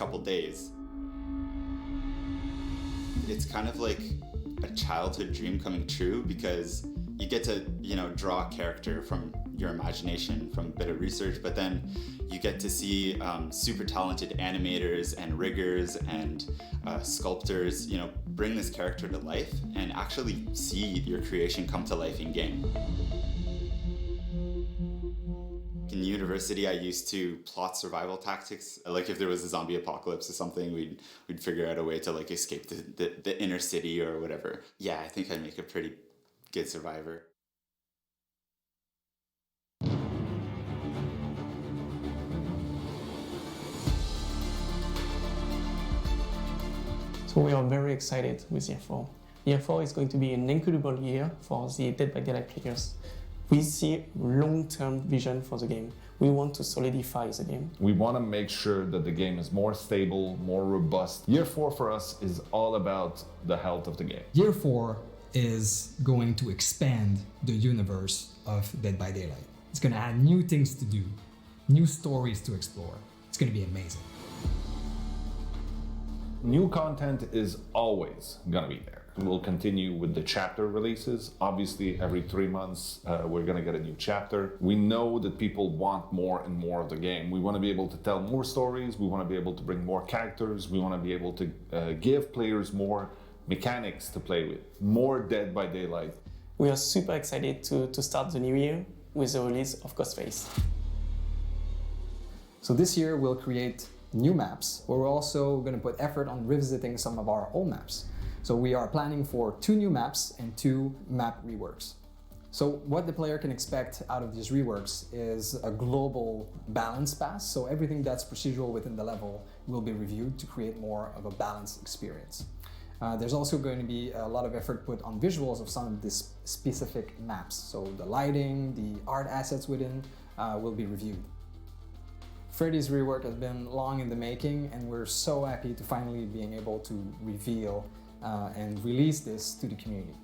couple days. It's kind of like a childhood dream coming true because you get to, draw a character from your imagination, from a bit of research, but then you get to see super talented animators and riggers and sculptors, bring this character to life and actually see your creation come to life in game. In university, I used to plot survival tactics. Like if there was a zombie apocalypse or something, we'd figure out a way to escape the inner city or whatever. Yeah, I think I'd make a pretty good survivor. So we are very excited with year 4. Year 4 is going to be an incredible year for the Dead by Daylight players. We see long-term vision for the game. We want to solidify the game. We want to make sure that the game is more stable, more robust. Year 4 for us is all about the health of the game. Year 4 is going to expand the universe of Dead by Daylight. It's going to add new things to do, new stories to explore. It's going to be amazing. New content is always going to be there. We'll continue with the chapter releases. Obviously, every 3 months, we're going to get a new chapter. We know that people want more and more of the game. We want to be able to tell more stories. We want to be able to bring more characters. We want to be able to give players more mechanics to play with, more Dead by Daylight. We are super excited to start the new year with the release of Ghostface. So this year we'll create new maps, but we're also going to put effort on revisiting some of our old maps. So we are planning for 2 new maps and 2 map reworks. So what the player can expect out of these reworks is a global balance pass. So everything that's procedural within the level will be reviewed to create more of a balanced experience. There's also going to be a lot of effort put on visuals of some of these specific maps. So the lighting, the art assets within will be reviewed. Freddy's rework has been long in the making, and we're so happy to finally being able to reveal and release this to the community.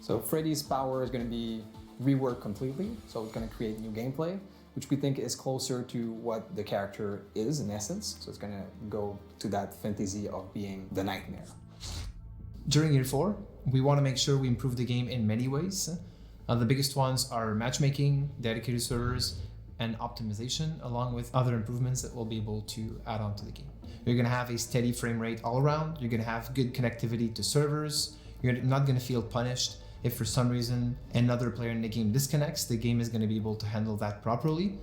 So Freddy's power is going to be reworked completely, so it's going to create new gameplay, which we think is closer to what the character is in essence. So it's going to go to that fantasy of being the nightmare. During year 4, we want to make sure we improve the game in many ways. The biggest ones are matchmaking, dedicated servers, and optimization, along with other improvements that we'll be able to add on to the game. You're going to have a steady frame rate all around. You're going to have good connectivity to servers. You're not going to feel punished if for some reason another player in the game disconnects. The game is going to be able to handle that properly.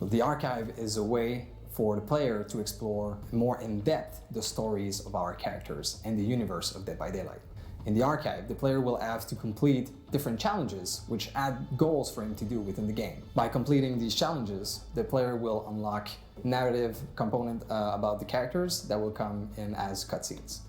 The archive is a way for the player to explore more in depth the stories of our characters and the universe of Dead by Daylight. In the archive, the player will have to complete different challenges, which add goals for him to do within the game. By completing these challenges, the player will unlock narrative component about the characters that will come in as cutscenes.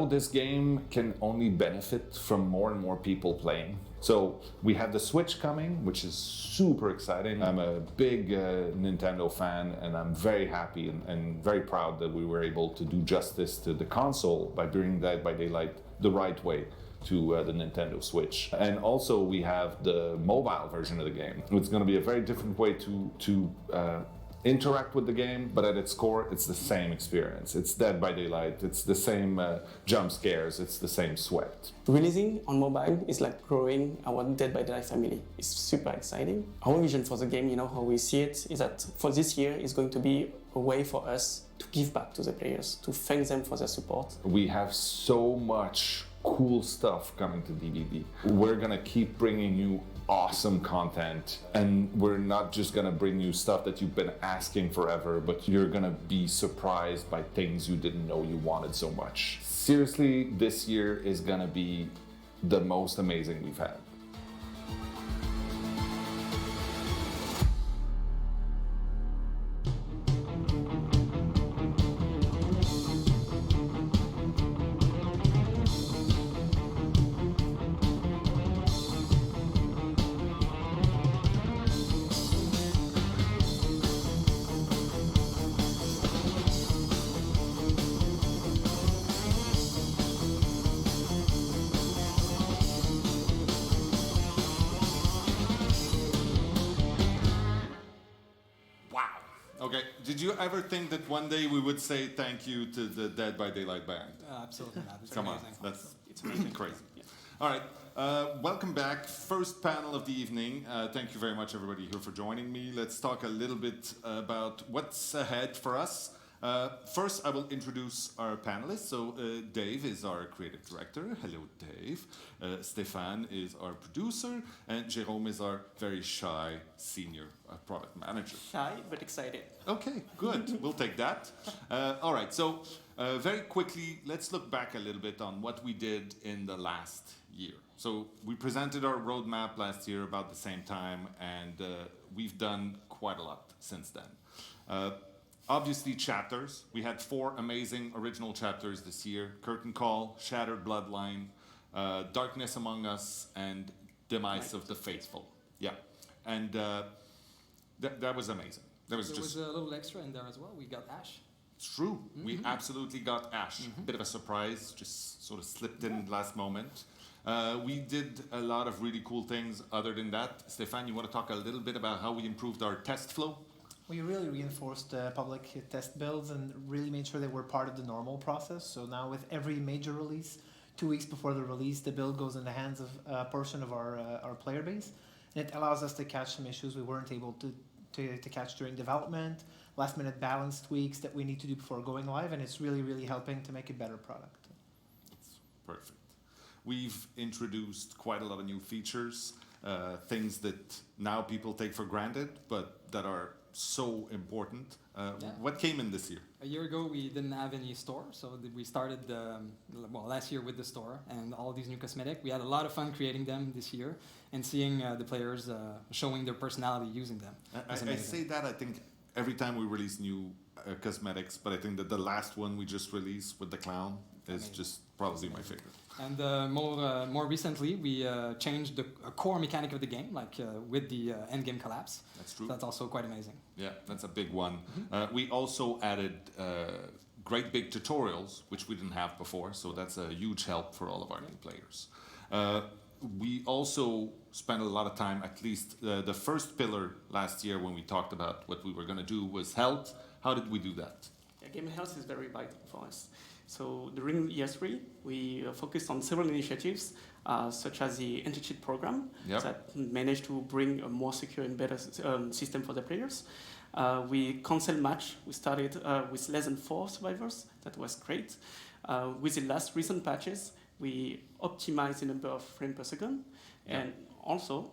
This game can only benefit from more and more people playing. So we have the Switch coming, which is super exciting. I'm a big Nintendo fan, and I'm very happy and very proud that we were able to do justice to the console by bringing Dead by Daylight the right way to the Nintendo Switch. And also we have the mobile version of the game. It's going to be a very different way to interact with the game, but at its core, it's the same experience. It's Dead by Daylight, it's the same jump scares, it's the same sweat. Releasing on mobile is like growing our Dead by Daylight family. It's super exciting. Our vision for the game, how we see it, is that for this year is going to be a way for us to give back to the players, to thank them for their support. We have so much cool stuff coming to DVD. We're gonna keep bringing you awesome content, and we're not just gonna bring you stuff that you've been asking forever, but you're gonna be surprised by things you didn't know you wanted so much. Seriously, this year is gonna be the most amazing we've had. Okay. Did you ever think that one day we would say thank you to the Dead by Daylight band? Absolutely not. It's Come amazing. on, that's It's amazing. crazy. All right, welcome back. First panel of the evening. Thank you very much, everybody here, for joining me. Let's talk a little bit about what's ahead for us. First, I will introduce our panelists. So, Dave is our creative director. Hello, Dave. Stéphane is our producer, and Jérôme is our very shy senior product manager. Shy but excited. Okay, good. We'll take that. All right, so very quickly, let's look back a little bit on what we did in the last year. So we presented our roadmap last year about the same time, and we've done quite a lot since then. Obviously, chapters. We had 4 amazing original chapters this year: Curtain Call, Shattered Bloodline, Darkness Among Us, and Demise of the Faithful. Yeah, and that was amazing. There was There just... was a little extra in there as well. We got Ash. It's true. We absolutely got Ash. Bit of a surprise, just sort of slipped in last moment. We did a lot of really cool things other than that. Stéphane, you want to talk a little bit about how we improved our test flow? We really reinforced public test builds and really made sure they were part of the normal process. So now with every major release, 2 weeks before the release, the build goes in the hands of a portion of our player base. And it allows us to catch some issues we weren't able to catch during development, last minute balance tweaks that we need to do before going live. And it's really, really helping to make a better product. That's perfect. We've introduced quite a lot of new features, things that now people take for granted, but that are so important. What came in this year? A year ago, we didn't have any store, so we started last year with the store and all these new cosmetics. We had a lot of fun creating them this year and seeing the players showing their personality using them. I say that, I think, every time we release new cosmetics, but I think that the last one we just released with the clown is just probably my favorite. And more recently, we changed the core mechanic of the game, like with the end game collapse. That's true. So that's also quite amazing. Yeah, that's a big one. We also added great big tutorials, which we didn't have before, so that's a huge help for all of our new players. We also spent a lot of time, at least the first pillar last year when we talked about what we were going to do was health. How did we do that? Yeah, game health is very vital for us. So during year 3, we focused on several initiatives, such as the anti-cheat program that managed to bring a more secure and better system for the players. We canceled match. We started with less than 4 survivors. That was great. With the last recent patches, we optimized the number of frames per second. And also,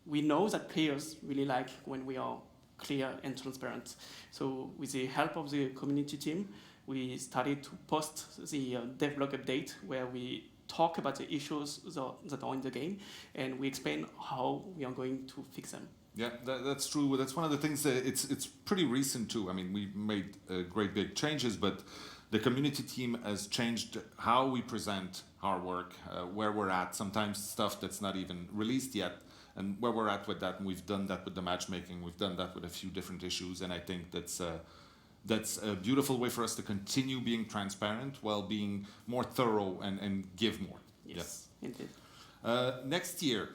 we know that players really like when we are clear and transparent. So with the help of the community team, we started to post the devlog update where we talk about the issues that are in the game and we explain how we are going to fix them. Yeah, that's true. That's one of the things that it's pretty recent too. I mean, we made great big changes, but the community team has changed how we present our work, where we're at, sometimes stuff that's not even released yet, and where we're at with that. And we've done that with the matchmaking. We've done that with a few different issues, and I think that's a beautiful way for us to continue being transparent while being more thorough and give more. Yes, indeed. Next year,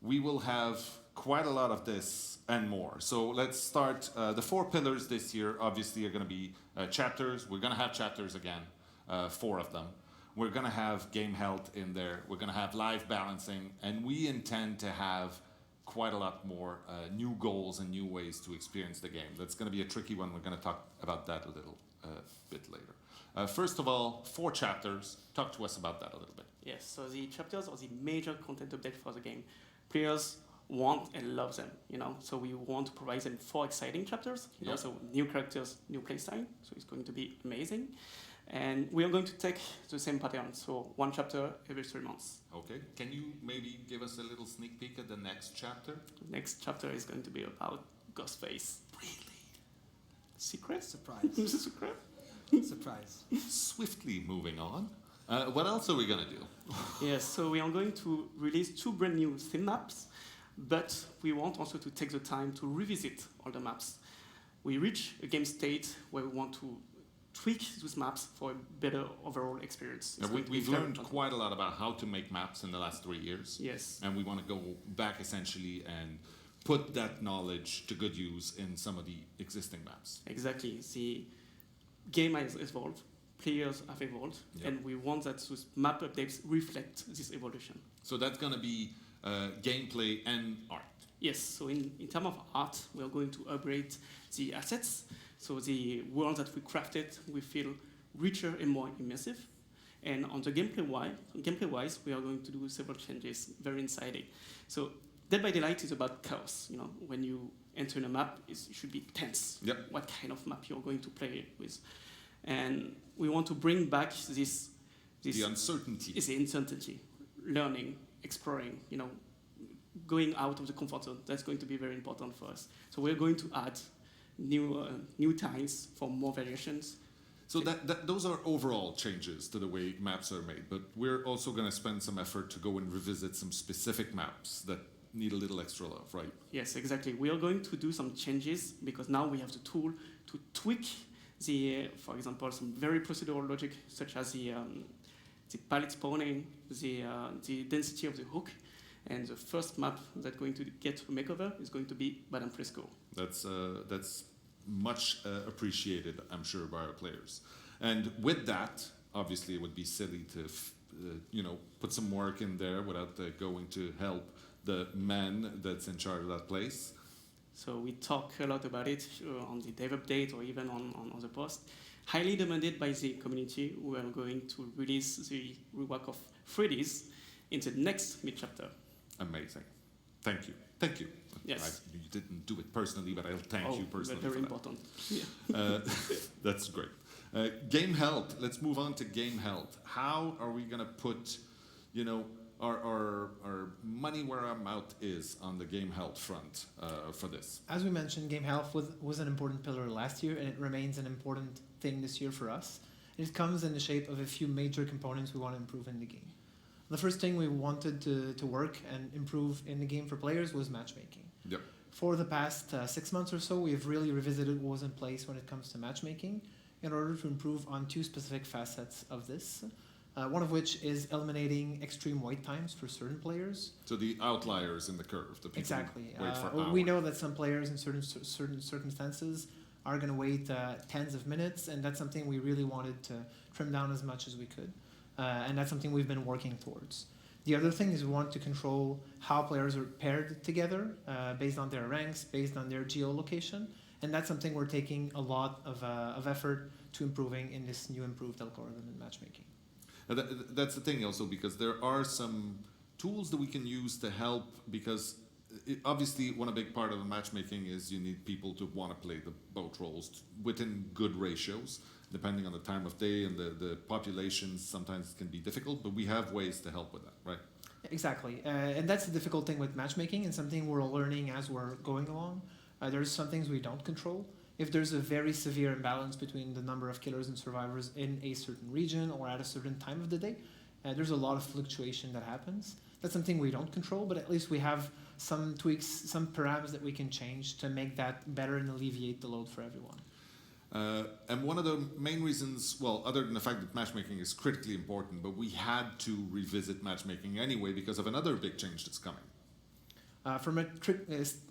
we will have quite a lot of this and more. So let's start. The 4 pillars this year obviously are going to be chapters. We're going to have chapters again, 4 of them. We're going to have game health in there. We're going to have live balancing. And we intend to have quite a lot more new goals and new ways to experience the game. That's going to be a tricky one. We're going to talk about that a little bit later. First of all, 4 chapters. Talk to us about that a little bit. Yes, so the chapters are the major content update for the game. Players want and love them, so we want to provide them 4 exciting chapters, so new characters, new playstyle, so it's going to be amazing. And we are going to take the same pattern, so 1 chapter every 3 months. Okay, can you maybe give us a little sneak peek at the next chapter? The next chapter is going to be about Ghostface. Really? Secret? Surprise. Secret? Surprise. Swiftly moving on. What else are we going to do? Yes, so we are going to release 2 brand new theme maps, but we want also to take the time to revisit all the maps. We reach a game state where we want to tweak those maps for a better overall experience. We've learned quite a lot about how to make maps in the last 3 years. Yes. And we want to go back essentially and put that knowledge to good use in some of the existing maps. Exactly. The game has evolved, players have evolved, Yeah. and we want that those map updates reflect this evolution. So that's going to be gameplay and art. Yes, so in terms of art, we are going to upgrade the assets. So the world that we crafted, we feel richer and more immersive. And on the gameplay-wise, we are going to do several changes, very exciting. So Dead by Daylight is about chaos. You know, when you enter in a map, it should be tense. Yep. What kind of map you're going to play with. And we want to bring back this The uncertainty. is the uncertainty, learning, exploring, you know, going out of the comfort zone. That's going to be very important for us. So we're going to add new tiles for more variations. So those are overall changes to the way maps are made, but we're also going to spend some effort to go and revisit some specific maps that need a little extra love, right? Yes, exactly. We are going to do some changes because now we have the tool to tweak for example, some very procedural logic such as the palette spawning, the density of the hook, and the first map that's going to get a makeover is going to be Madame Fresco. That's much appreciated, I'm sure, by our players. And with that, obviously, it would be silly to, put some work in there without going to help the man that's in charge of that place. So we talk a lot about it on the dev update or even on the post. Highly demanded by the community, we are going to release the rework of Freddy's in the next mid-chapter. Amazing. Thank you. Thank you. Yes. You didn't do it personally, but I'll thank you personally. Very for important. That. Yeah. That's great. Game health. Let's move on to game health. How are we going to put, our money where our mouth is on the game health front for this? As we mentioned, game health was an important pillar last year, and it remains an important thing this year for us. It comes in the shape of a few major components we want to improve in the game. The first thing we wanted to work and improve in the game for players was matchmaking. Yep. For the past 6 months or so, we've really revisited what was in place when it comes to matchmaking in order to improve on two specific facets of this. One of which is eliminating extreme wait times for certain players. So the outliers in the curve, the people Exactly. who wait for hours. We know that some players in certain circumstances are going to wait tens of minutes, and that's something we really wanted to trim down as much as we could. And that's something we've been working towards. The other thing is we want to control how players are paired together based on their ranks, based on their geolocation. And that's something we're taking a lot of effort to improving in this new improved algorithm in matchmaking. That's the thing also, because there are some tools that we can use to help, because obviously one big part of the matchmaking is you need people to want to play both roles within good ratios. Depending on the time of day and the populations, sometimes it can be difficult, but we have ways to help with that, right? Exactly. And that's the difficult thing with matchmaking, and something we're learning as we're going along. There's some things we don't control. If there's a very severe imbalance between the number of killers and survivors in a certain region or at a certain time of the day, there's a lot of fluctuation that happens. That's something we don't control, but at least we have some tweaks, some params that we can change to make that better and alleviate the load for everyone. And one of the main reasons, well, other than the fact that matchmaking is critically important, but we had to revisit matchmaking anyway because of another big change that's coming. From a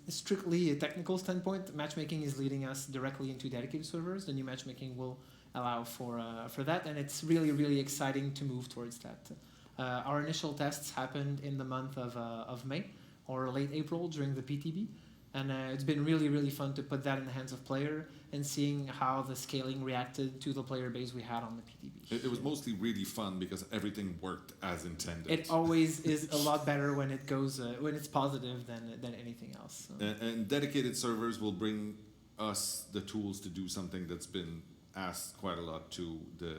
strictly a technical standpoint, matchmaking is leading us directly into dedicated servers. The new matchmaking will allow for that, and it's really, really exciting to move towards that. Our initial tests happened in the month of May or late April during the PTB, and it's been really, really fun to put that in the hands of player and seeing how the scaling reacted to the player base we had on the PTB. It was mostly really fun because everything worked as intended. It always is a lot better when it goes when it's positive than anything else. So. And dedicated servers will bring us the tools to do something that's been asked quite a lot, to the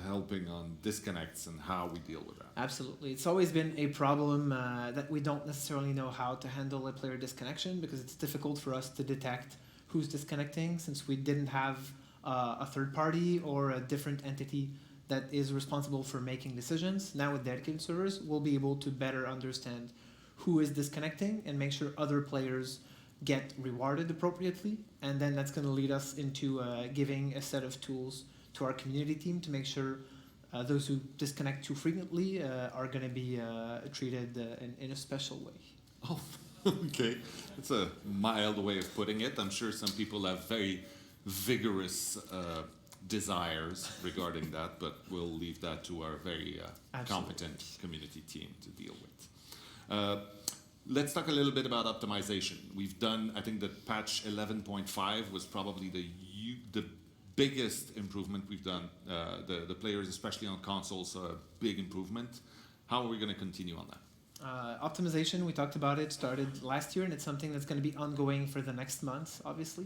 helping on disconnects and how we deal with that. Absolutely. It's always been a problem that we don't necessarily know how to handle a player disconnection, because it's difficult for us to detect who's disconnecting, since we didn't have a third party or a different entity that is responsible for making decisions. Now with dedicated servers, we'll be able to better understand who is disconnecting and make sure other players get rewarded appropriately, and then that's going to lead us into giving a set of tools to our community team to make sure those who disconnect too frequently are going to be treated in a special way. Oh, Okay, it's a mild way of putting it. I'm sure some people have very vigorous desires regarding that, but we'll leave that to our very competent community team to deal with. Let's talk a little bit about optimization. We've done, I think that patch 11.5 was probably the biggest improvement we've done. The players, especially on consoles, saw a big improvement. How are we going to continue on that? Optimization, we talked about it, started last year, and it's something that's going to be ongoing for the next months, obviously.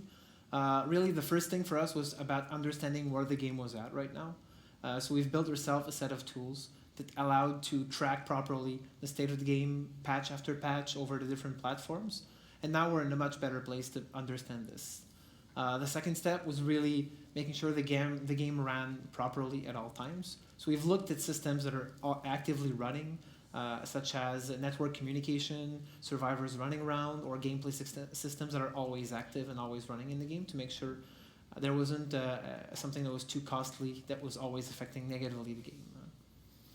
Really, the first thing for us was about understanding where the game was at right now. So we've built ourselves a set of tools that allowed to track properly the state of the game, patch after patch, over the different platforms. And now we're in a much better place to understand this. The second step was really making sure the game ran properly at all times. So we've looked at systems that are actively running, such as network communication, survivors running around, or gameplay systems that are always active and always running in the game to make sure there wasn't something that was too costly that was always affecting negatively the game.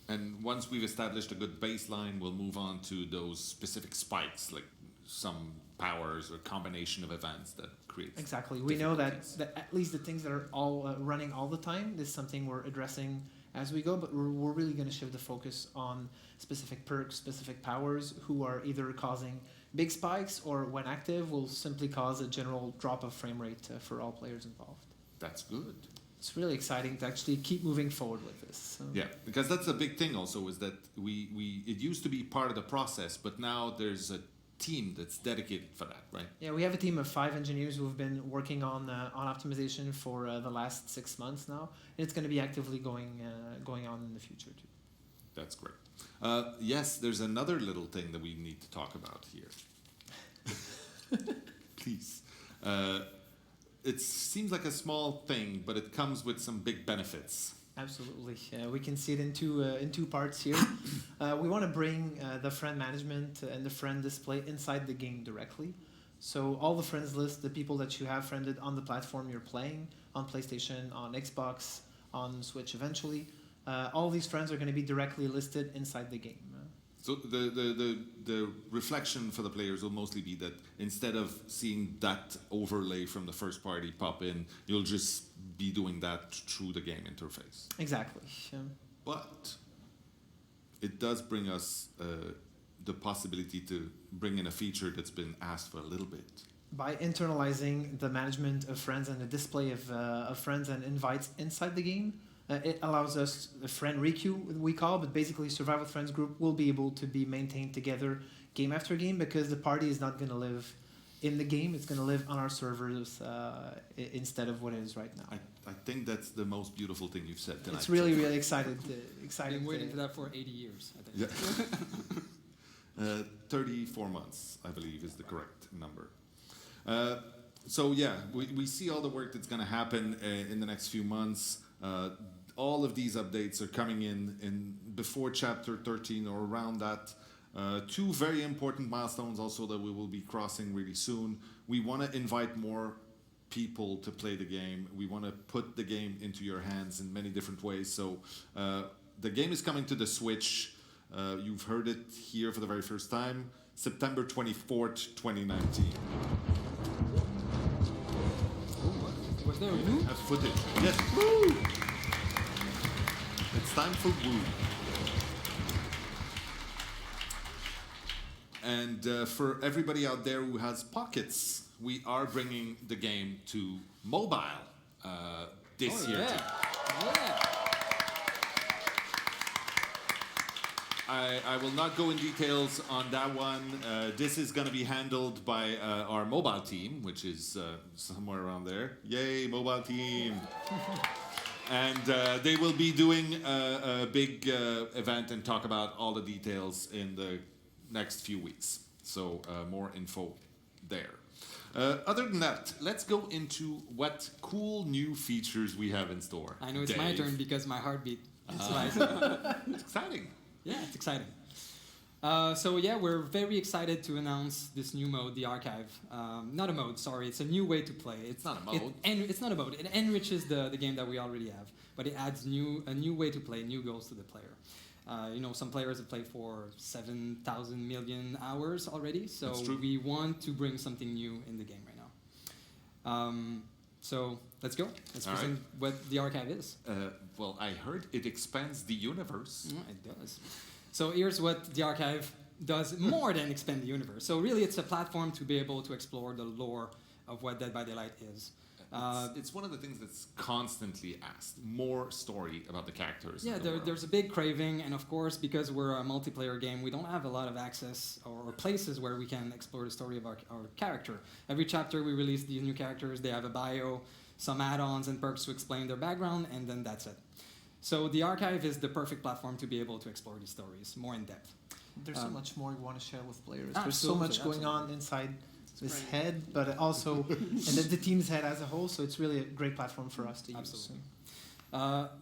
And once we've established a good baseline, we'll move on to those specific spikes, like some powers or combination of events that creates. Exactly. We know that at least the things that are all running all the time is something we're addressing as we go, but we're really going to shift the focus on specific perks, specific powers who are either causing big spikes or when active will simply cause a general drop of frame rate for all players involved. That's good. It's really exciting to actually keep moving forward with this. So. Yeah, because that's a big thing also, is that it used to be part of the process, but now there's a team that's dedicated for that, right? Yeah, we have a team of 5 engineers who have been working on optimization for the last 6 months now, and it's going to be actively going on in the future too. That's great. Yes, there's another little thing that we need to talk about here. Please. It seems like a small thing, but it comes with some big benefits. Absolutely. We can see it in two parts here. We want to bring the friend management and the friend display inside the game directly. So all the friends list, the people that you have friended on the platform you're playing, on PlayStation, on Xbox, on Switch eventually, all these friends are going to be directly listed inside the game. So the reflection for the players will mostly be that instead of seeing that overlay from the first party pop in, you'll just be doing that through the game interface. Exactly. But it does bring us the possibility to bring in a feature that's been asked for a little bit. By internalizing the management of friends and the display of friends and invites inside the game, it allows us a friend requeue, we call, but basically Survive with Friends group will be able to be maintained together game after game because the party is not going to live in the game, it's going to live on our servers instead of what it is right now. I think that's the most beautiful thing you've said tonight. It's really, really exciting. I've been waiting for that for 80 years, I think. Yeah. 34 months, I believe, is the correct number. So yeah, we see all the work that's going to happen in the next few months. All of these updates are coming in before chapter 13 or around that. 2 very important milestones also that we will be crossing really soon. We want to invite more people to play the game. We want to put the game into your hands in many different ways. So the game is coming to the Switch. You've heard it here for the very first time. September 24th, 2019. Was there a woo? Have footage. Yes. Woo! It's time for woo. And for everybody out there who has pockets, we are bringing the game to mobile this year. Yeah. Yeah. I will not go in details on that one. This is going to be handled by our mobile team, which is somewhere around there. Yay, mobile team! And they will be doing a big event and talk about all the details in the next few weeks. So more info there. Other than that, let's go into what cool new features we have in store. I know it's my turn because my heartbeat is rising. It's exciting. Yeah, it's exciting. So yeah, we're very excited to announce this new mode, the Archive. Not a mode, sorry. It's a new way to play. It's not a mode. It's not a mode. It enriches the game that we already have, but it adds a new way to play, new goals to the player. Some players have played for 7,000 million hours already, so That's true. we want to bring something new in the game right now. So let's go. Let's All present what the archive is. Well, I heard it expands the universe. It does. So here's what the archive does more than expand the universe. So really, it's a platform to be able to explore the lore of what Dead by Daylight is. It's one of the things that's constantly asked. More story about the characters. Yeah, in the world. there's a big craving, and of course, because we're a multiplayer game, we don't have a lot of access or places where we can explore the story of our character. Every chapter we release these new characters, they have a bio, some add-ons and perks to explain their background, and then that's it. So the archive is the perfect platform to be able to explore these stories more in depth. There's so much more you want to share with players. Absolutely, There's so much going on inside this right. head, but also and the team's head as a whole. So it's really a great platform for us to use. Absolutely.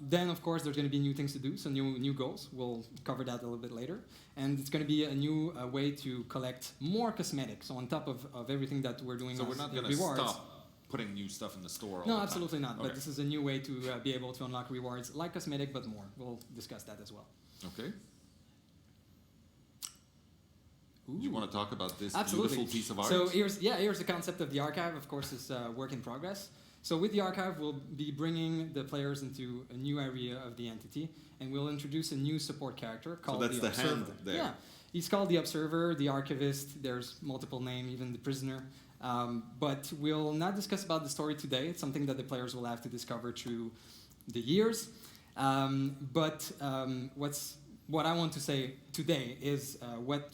Then, of course, there's going to be new things to do, so new goals. We'll cover that a little bit later. And it's going to be a new way to collect more cosmetics. So on top of everything that we're doing So as we're not going to rewards. stop putting new stuff in the store all No, the time. absolutely not. Okay. But this is a new way to be able to unlock rewards like cosmetic, but more. We'll discuss that as well. Okay. You want to talk about this Absolutely. beautiful piece of art? So here's the concept of the archive. Of course, it's a work in progress. So with the archive, we'll be bringing the players into a new area of the entity, and we'll introduce a new support character called that's the Observer. hand there. Yeah, he's called the Observer, the Archivist. There's multiple names, even the Prisoner. But we'll not discuss about the story today. It's something that the players will have to discover through the years. What I want to say today is what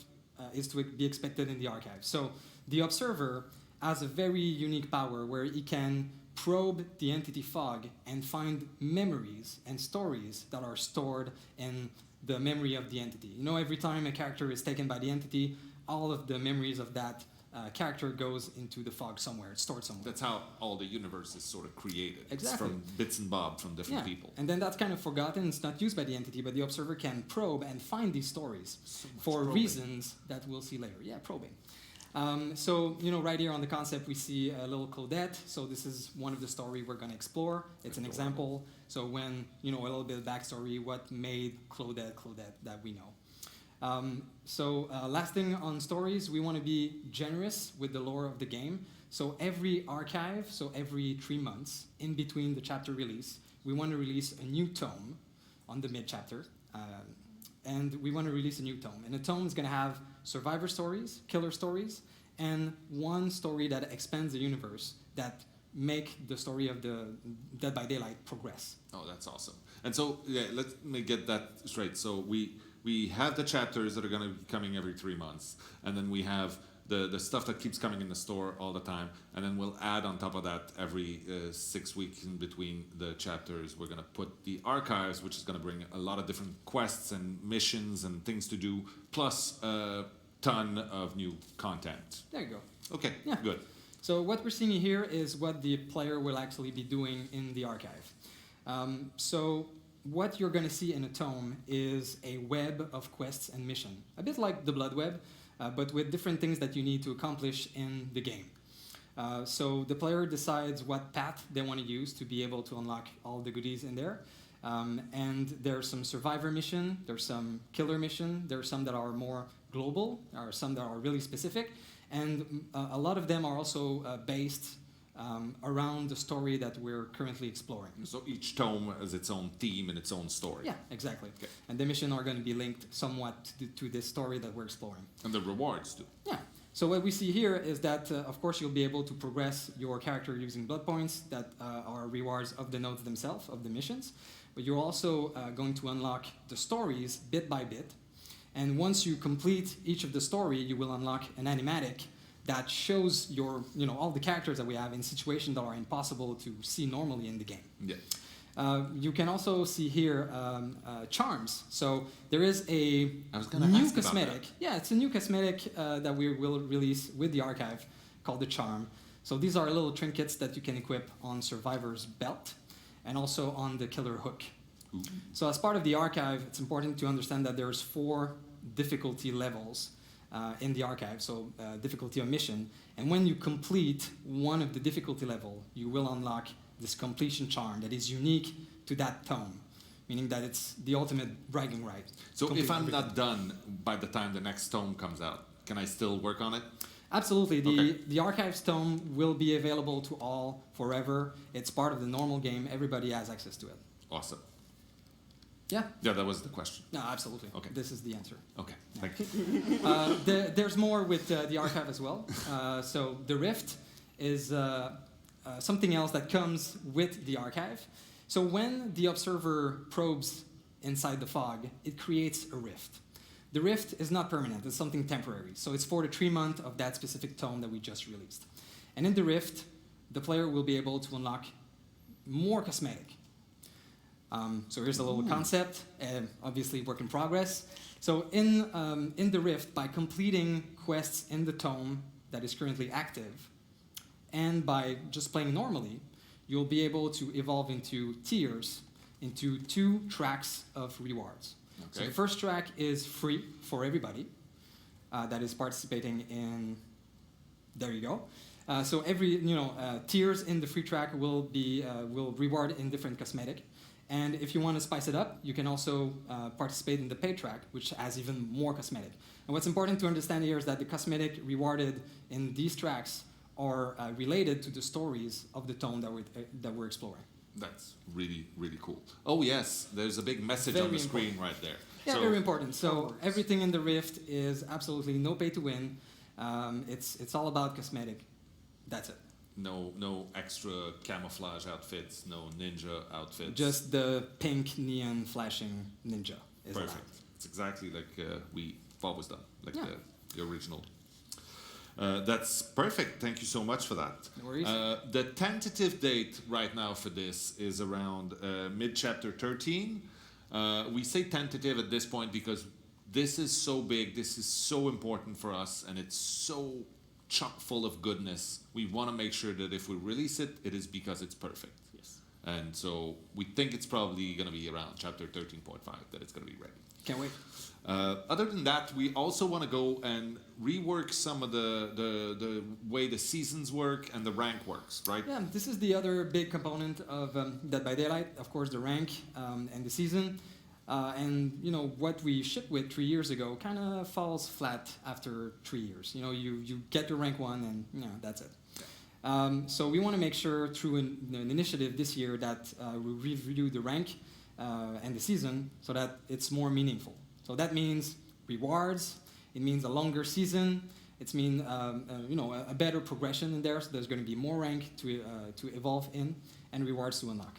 is to be expected in the archive. So the Observer has a very unique power where he can probe the entity fog and find memories and stories that are stored in the memory of the entity. Every time a character is taken by the entity, all of the memories of that character goes into the fog somewhere. It's stored somewhere. That's how all the universe is sort of created. Exactly. It's from bits and bobs from different people. And then that's kind of forgotten. It's not used by the entity, but the Observer can probe and find these stories for probing. reasons that we'll see later. Yeah, probing. Right here on the concept, we see a little Claudette. So this is one of the story we're going to explore. It's an example. So when, a little bit of backstory, what made Claudette that we know. Last thing on stories, we want to be generous with the lore of the game. So every archive, so every 3 months, in between the chapter release, we want to release a new tome on the mid-chapter. And we want to release a new tome. And the tome is going to have survivor stories, killer stories, and one story that expands the universe that make the story of the Dead by Daylight progress. Oh, that's awesome. And so, let me get that straight. So we have the chapters that are going to be coming every 3 months, and then we have the stuff that keeps coming in the store all the time, and then we'll add on top of that every 6 weeks in between the chapters. We're going to put the archives, which is going to bring a lot of different quests and missions and things to do, plus a ton of new content. There you go. Okay, Yeah. good. So what we're seeing here is what the player will actually be doing in the archive. So what you're going to see in a tome is a web of quests and mission, a bit like the Blood Web, but with different things that you need to accomplish in the game. So the player decides what path they want to use to be able to unlock all the goodies in there. And there's some survivor mission, there's some killer mission, there's some that are more global, or some that are really specific. And a lot of them are also based around the story that we're currently exploring. So each tome has its own theme and its own story. Yeah, exactly. Okay. And the mission are going to be linked somewhat to this story that we're exploring. And the rewards too. Yeah. So what we see here is that, of course, you'll be able to progress your character using blood points that are rewards of the nodes themselves, of the missions. But you're also going to unlock the stories bit by bit. And once you complete each of the story, you will unlock an animatic that shows your, all the characters that we have in situations that are impossible to see normally in the game. Yeah. You can also see here charms. So there is a I was gonna new ask about cosmetic. that. Yeah, it's a new cosmetic that we will release with the archive called the charm. So these are little trinkets that you can equip on Survivor's belt and also on the killer hook. Ooh. So as part of the archive, it's important to understand that there's 4 difficulty levels in the archive, so difficulty of mission. And when you complete one of the difficulty level, you will unlock this completion charm that is unique to that tome. meaning that it's the ultimate bragging right. So Complete if I'm everything. not done by the time the next tome comes out, can I still work on it? Absolutely. Okay. The Archives tome will be available to all forever. It's part of the normal game. Everybody has access to it. Awesome. Yeah. Yeah, that was the question. No, absolutely. Okay. This is the answer. Okay, thank you. There's more with the Archive as well. So the Rift is something else that comes with the Archive. So when the observer probes inside the fog, it creates a rift. The rift is not permanent, it's something temporary. So it's for the 3 months of that specific tome that we just released. And in the rift, the player will be able to unlock more cosmetic. So here's a little concept, obviously work in progress. So in the rift, by completing quests in the tome that is currently active, and by just playing normally, you'll be able to evolve into tiers, into 2 tracks of rewards. So Okay. the first track is free for everybody that is participating in. There you go. So every tiers in the free track will reward in different cosmetic, and if you want to spice it up, you can also participate in the paid track, which has even more cosmetic. And what's important to understand here is that the cosmetic rewarded in these tracks are related to the stories of the tome that we're exploring. That's really, really cool. Oh yes, there's a big message on Very the screen right there. Yeah, So- very important. So everything in the Rift is absolutely no pay to win. It's all about cosmetic. That's it. No extra camouflage outfits, no ninja outfits. Just the pink neon flashing ninja is allowed. perfect. It's exactly like we've always done, like Yeah. the original. That's perfect. Thank you so much for that. No worries. The tentative date right now for this is around mid-chapter 13. We say tentative at this point because this is so big, this is so important for us, and it's so chock full of goodness. We want to make sure that if we release it, it is because it's perfect. Yes. And so we think it's probably going to be around chapter 13.5 that it's going to be ready. Can't wait. Other than that, we also want to go and rework some of the way the seasons work and the rank works, right? Yeah, this is the other big component of Dead by Daylight. Of course, the rank and the season. And what we shipped with 3 years ago kind of falls flat after 3 years. You get to rank 1 and that's it. So we want to make sure through an initiative this year that we review the rank and the season so that it's more meaningful. So that means rewards. It means a longer season. It means a better progression in there. So there's going to be more rank to evolve in and rewards to unlock.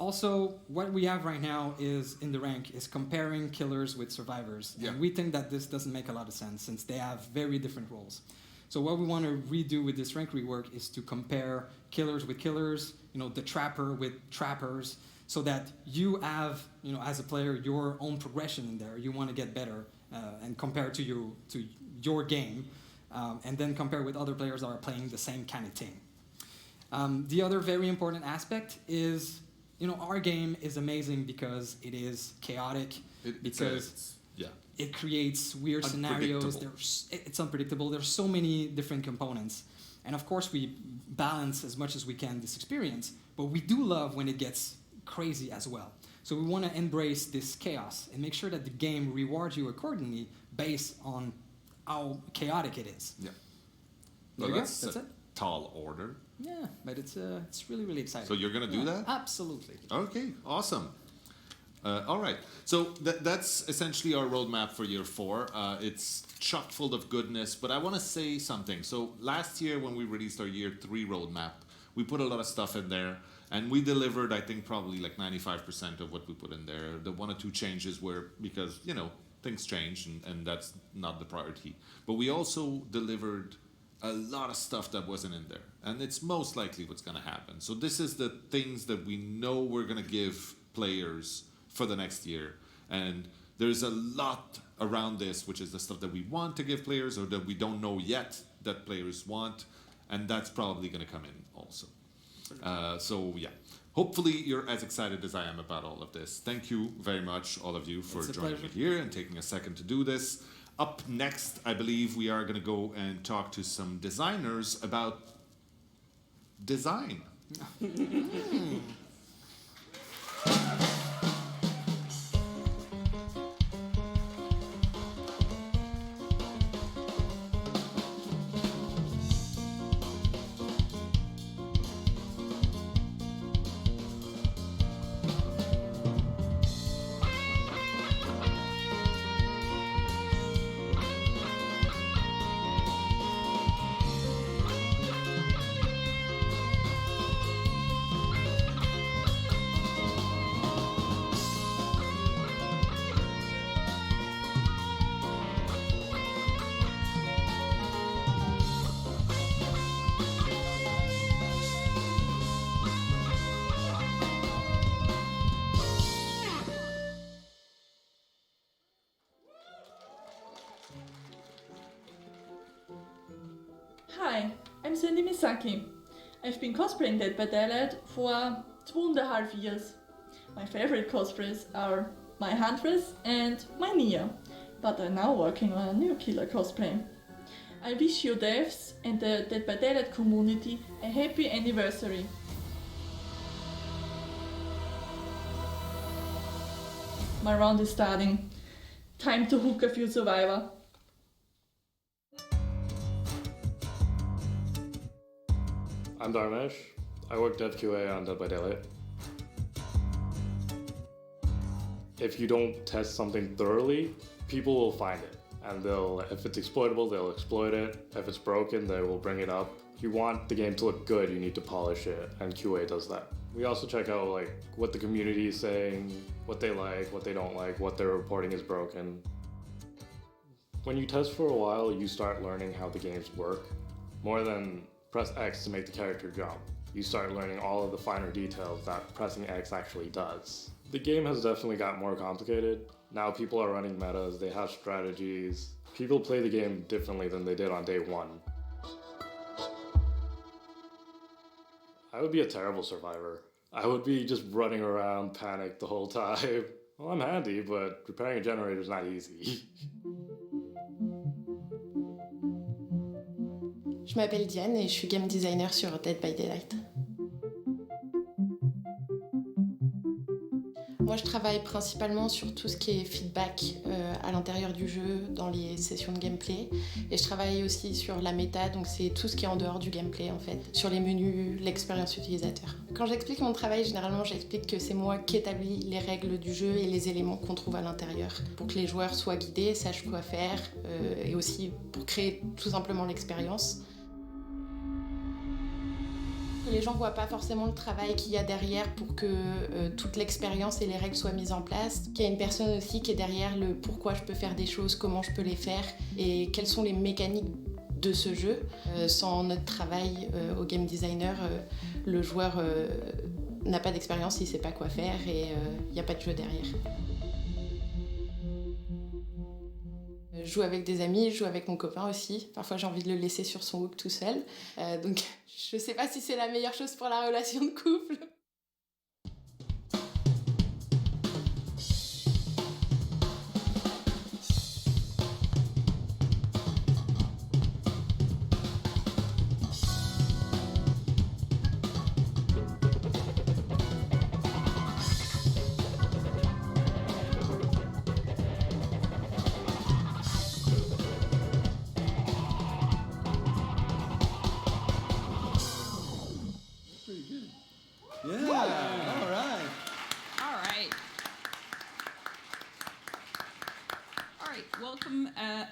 Also, what we have right now is in the rank is comparing killers with survivors. Yeah. And we think that this doesn't make a lot of sense since they have very different roles. So what we want to redo with this rank rework is to compare killers with killers, the trapper with trappers, so that you have, as a player, your own progression in there. You want to get better and compare to your game, and then compare with other players that are playing the same kind of thing. The other very important aspect is, our game is amazing because it is chaotic, because it creates weird scenarios. It's unpredictable. There's so many different components. And of course, we balance as much as we can this experience, but we do love when it gets crazy as well. So we want to embrace this chaos and make sure that the game rewards you accordingly based on how chaotic it is. Yeah. There you go. That's it. Tall order. Yeah, but it's really, really exciting. So you're going to do that? Absolutely. Okay, awesome. All right. So that's essentially our roadmap for year 4. It's chock full of goodness, but I want to say something. So last year when we released our year 3 roadmap, we put a lot of stuff in there, and we delivered, I think, probably like 95% of what we put in there. The 1 or 2 changes were because, things change, and that's not the priority. But we also delivered a lot of stuff that wasn't in there, and it's most likely what's going to happen. So this is the things that we know we're going to give players for the next year, and there's a lot around this, which is the stuff that we want to give players or that we don't know yet that players want, and that's probably going to come in also. So yeah, hopefully you're as excited as I am about all of this. Thank you very much, all of you, for It's a joining me pleasure. here and taking a second to do this. Up next, I believe we are going to go and talk to some designers about design. Cindy Misaki. I've been cosplaying Dead by Daylight for 2.5 years. My favorite cosplays are my Huntress and my Nia, but I'm now working on a new killer cosplay. I wish you devs and the Dead by Daylight community a happy anniversary. My round is starting. Time to hook a few survivor. I'm Dharmesh. I work Dev QA on Dead by Daylight. If you don't test something thoroughly, people will find it. And if it's exploitable, they'll exploit it. If it's broken, they will bring it up. If you want the game to look good, you need to polish it, and QA does that. We also check out what the community is saying, what they like, what they don't like, what they're reporting is broken. When you test for a while, you start learning how the games work. More than press X to make the character jump. You start learning all of the finer details that pressing X actually does. The game has definitely got more complicated. Now people are running metas, they have strategies. People play the game differently than they did on day one. I would be a terrible survivor. I would be just running around panicked the whole time. Well, I'm handy, but repairing a generator is not easy. Je m'appelle Diane et je suis game designer sur Dead by Daylight. Moi, je travaille principalement sur tout ce qui est feedback à l'intérieur du jeu, dans les sessions de gameplay. Et je travaille aussi sur la méta, donc c'est tout ce qui est en dehors du gameplay en fait, sur les menus, l'expérience utilisateur. Quand j'explique mon travail, généralement j'explique que c'est moi qui établis les règles du jeu et les éléments qu'on trouve à l'intérieur, pour que les joueurs soient guidés, sachent quoi faire, et aussi pour créer tout simplement l'expérience. Les gens ne voient pas forcément le travail qu'il y a derrière pour que toute l'expérience et les règles soient mises en place. Qu'il y a une personne aussi qui est derrière le pourquoi je peux faire des choses, comment je peux les faire et quelles sont les mécaniques de ce jeu. Sans notre travail au game designer, le joueur n'a pas d'expérience, il ne sait pas quoi faire et il n'y a pas de jeu derrière. Je joue avec des amis, je joue avec mon copain aussi. Parfois j'ai envie de le laisser sur son hook tout seul. Donc je sais pas si c'est la meilleure chose pour la relation de couple.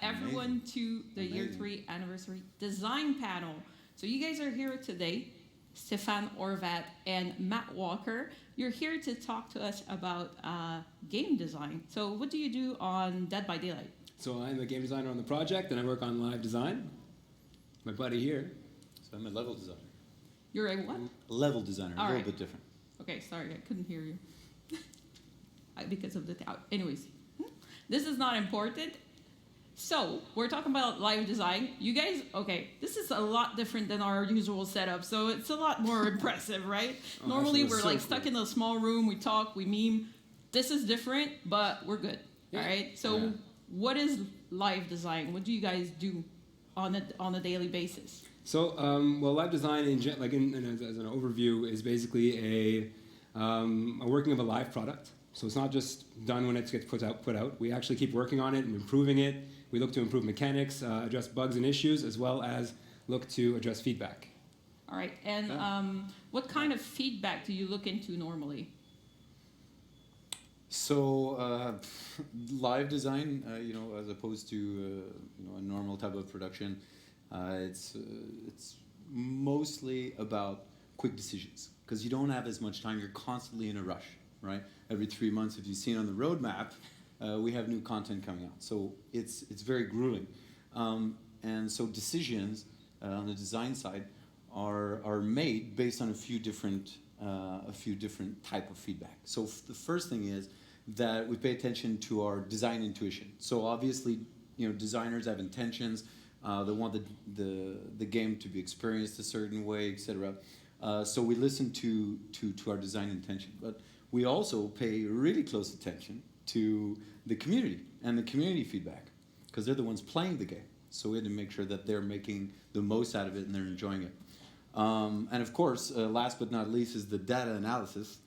Everyone to the Year 3 Anniversary Design Panel. So you guys are here today, Stefan Orvat and Matt Walker. You're here to talk to us about game design. So what do you do on Dead by Daylight? So I'm a game designer on the project and I work on live design. My buddy here. So I'm a level designer. You're a what? A level designer, a little bit different. Okay, sorry, I couldn't hear you. Because of the anyways, this is not important. So, we're talking about live design. You guys, okay, this is a lot different than our usual setup, so it's a lot more impressive, right? Normally, we're like stuck in a small room, we talk, we meme. This is different, but we're good, all right? So, what is live design? What do you guys do on a daily basis? So, well, live design, as an overview, is basically a working of a live product. So it's not just done when it gets put out. We actually keep working on it and improving it. We look to improve mechanics, address bugs and issues, as well as look to address feedback. All right, and what kind of feedback do you look into normally? So live design, as opposed to a normal type of production, it's mostly about quick decisions because you don't have as much time. You're constantly in a rush, right? Every 3 months, if you've seen on the roadmap, we have new content coming out. So it's very grueling. And so decisions on the design side are made based on a few different type of feedback. So the first thing is that we pay attention to our design intuition. So obviously, designers have intentions. They want the game to be experienced a certain way, etc. So we listen to our design intention, but we also pay really close attention to the community and the community feedback, because they're the ones playing the game. So we had to make sure that they're making the most out of it and they're enjoying it. And of course, last but not least is the data analysis,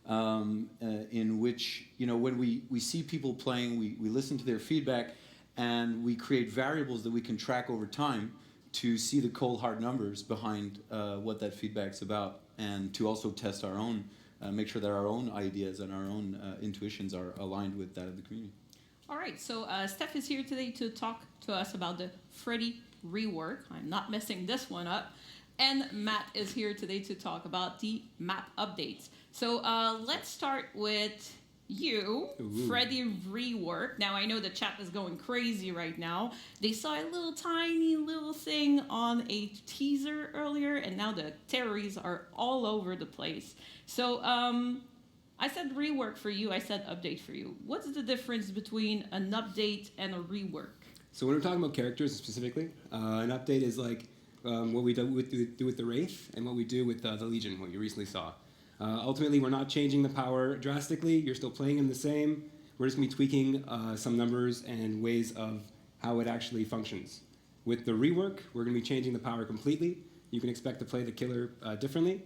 in which, when we see people playing, we listen to their feedback, and we create variables that we can track over time to see the cold hard numbers behind what that feedback's about, and to also test our own, make sure that our own ideas and our own intuitions are aligned with that of the community. All right, so Steph is here today to talk to us about the Freddy rework. I'm not messing this one up. And Matt is here today to talk about the map updates. So let's start with you, Freddy rework. Now I know the chat is going crazy right now. They saw a tiny little thing on a teaser earlier, and now the theories are all over the place. So I said rework for you, I said update for you. What's the difference between an update and a rework? So when we're talking about characters specifically, an update is like what we do with the Wraith and what we do with the Legion, what you recently saw. Ultimately, we're not changing the power drastically. You're still playing them the same. We're just going to be tweaking some numbers and ways of how it actually functions. With the rework, we're going to be changing the power completely. You can expect to play the killer differently.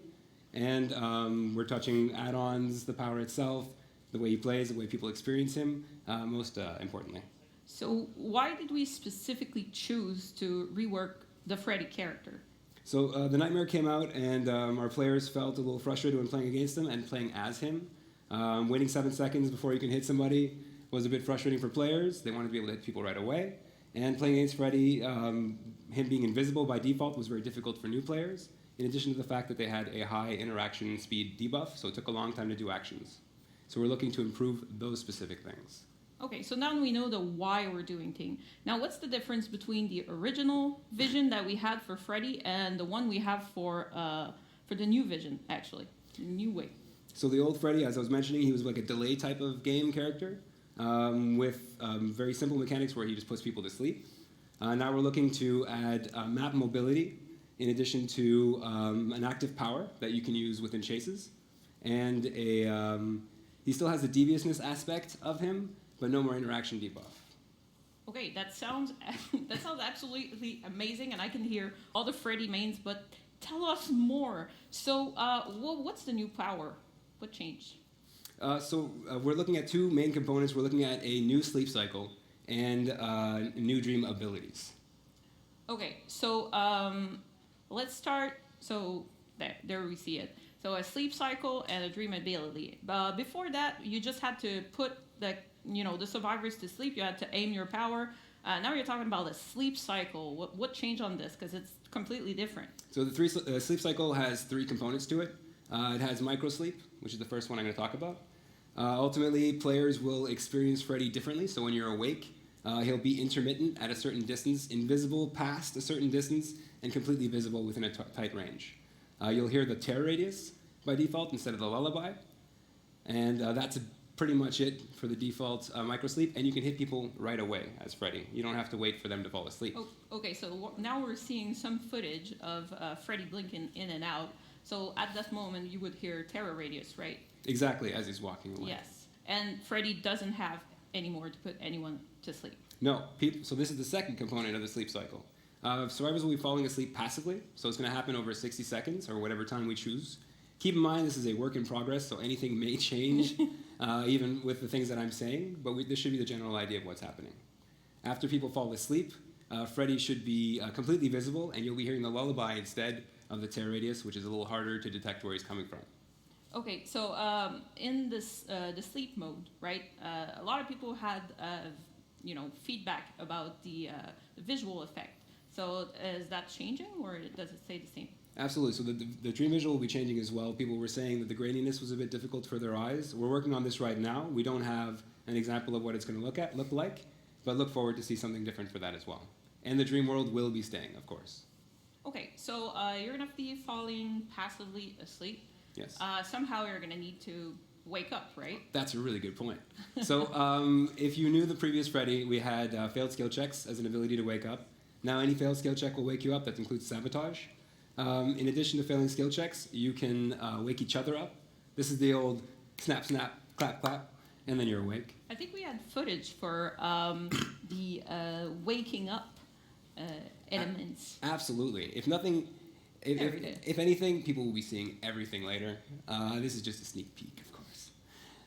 And we're touching add-ons, the power itself, the way he plays, the way people experience him, most importantly. So why did we specifically choose to rework the Freddy character? So the Nightmare came out, and our players felt a little frustrated when playing against him and playing as him. Waiting 7 seconds before you can hit somebody was a bit frustrating for players. They wanted to be able to hit people right away. And playing against Freddy, him being invisible by default was very difficult for new players, in addition to the fact that they had a high interaction speed debuff, so it took a long time to do actions. So we're looking to improve those specific things. Okay, so now we know the why we're doing things. Now, what's the difference between the original vision that we had for Freddy and the one we have for the new vision, actually, the new way? So the old Freddy, as I was mentioning, he was like a delay type of game character with very simple mechanics where he just puts people to sleep. Now we're looking to add map mobility in addition to an active power that you can use within chases. And he still has the deviousness aspect of him, but no more interaction debuff. Okay, that sounds absolutely amazing, and I can hear all the Freddy mains, but tell us more. So what's the new power? What changed? So we're looking at two main components. We're looking at a new sleep cycle and new dream abilities. Okay, so let's start. So there we see it. So a sleep cycle and a dream ability. Before that, you just had to put the survivors to sleep. You had to aim your power. Now you're talking about a sleep cycle. What changed on this? Because it's completely different. So the sleep cycle has 3 components to it. It has micro sleep, which is the first one I'm going to talk about. Ultimately, players will experience Freddy differently. So when you're awake, he'll be intermittent at a certain distance, invisible past a certain distance, and completely visible within a tight range. You'll hear the terror radius by default instead of the lullaby. And that's pretty much it for the default microsleep. And you can hit people right away as Freddy. You don't have to wait for them to fall asleep. Oh, okay, so now we're seeing some footage of Freddy blinking in and out. So at that moment, you would hear terror radius, right? Exactly, as he's walking away. Yes. And Freddy doesn't have any more to put anyone to sleep. No. So this is the second component of the sleep cycle. Survivors will be falling asleep passively, so it's going to happen over 60 seconds or whatever time we choose. Keep in mind this is a work in progress, so anything may change, even with the things that I'm saying, but this should be the general idea of what's happening. After people fall asleep, Freddy should be completely visible, and you'll be hearing the lullaby instead of the terror radius, which is a little harder to detect where he's coming from. Okay, so in this the sleep mode, right? A lot of people had feedback about the visual effect. So is that changing, or does it stay the same? Absolutely. So the dream visual will be changing as well. People were saying that the graininess was a bit difficult for their eyes. We're working on this right now. We don't have an example of what it's going to look like, but look forward to see something different for that as well. And the dream world will be staying, of course. Okay, so you're going to be falling passively asleep. Yes. Somehow you're going to need to wake up, right? That's a really good point. So if you knew the previous Freddy, we had failed skill checks as an ability to wake up. Now, any failed skill check will wake you up. That includes sabotage. In addition to failing skill checks, you can wake each other up. This is the old snap, snap, clap, clap, and then you're awake. I think we had footage for the waking up elements. Absolutely. If anything, people will be seeing everything later. This is just a sneak peek, of course.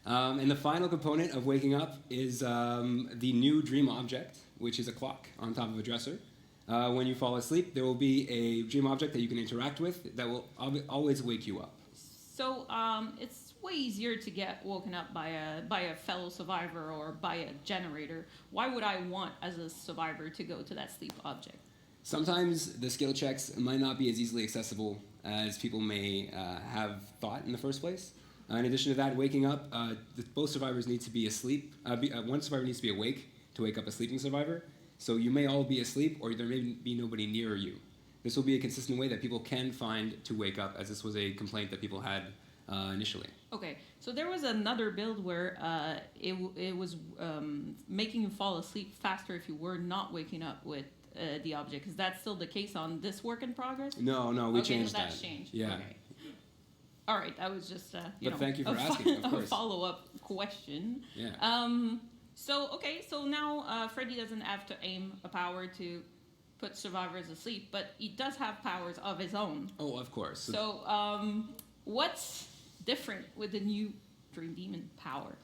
And the final component of waking up is the new dream object, which is a clock on top of a dresser. When you fall asleep, there will be a dream object that you can interact with that will always wake you up. So it's way easier to get woken up by a fellow survivor or by a generator. Why would I want, as a survivor, to go to that sleep object? Sometimes the skill checks might not be as easily accessible as people may have thought in the first place. In addition to that, waking up, both survivors need to be asleep. One survivor needs to be awake to wake up a sleeping survivor. So you may all be asleep, or there may be nobody near you. This will be a consistent way that people can find to wake up, as this was a complaint that people had initially. Okay, so there was another build where it was making you fall asleep faster if you were not waking up with the object. Is that still the case on this work in progress? No, we changed that. That's changed. Yeah. Okay. All right, that was just thank you for asking, of course. A follow-up question. Yeah. So now Freddy doesn't have to aim a power to put survivors asleep, but he does have powers of his own. Oh, of course. So what's different with the new Dream Demon power?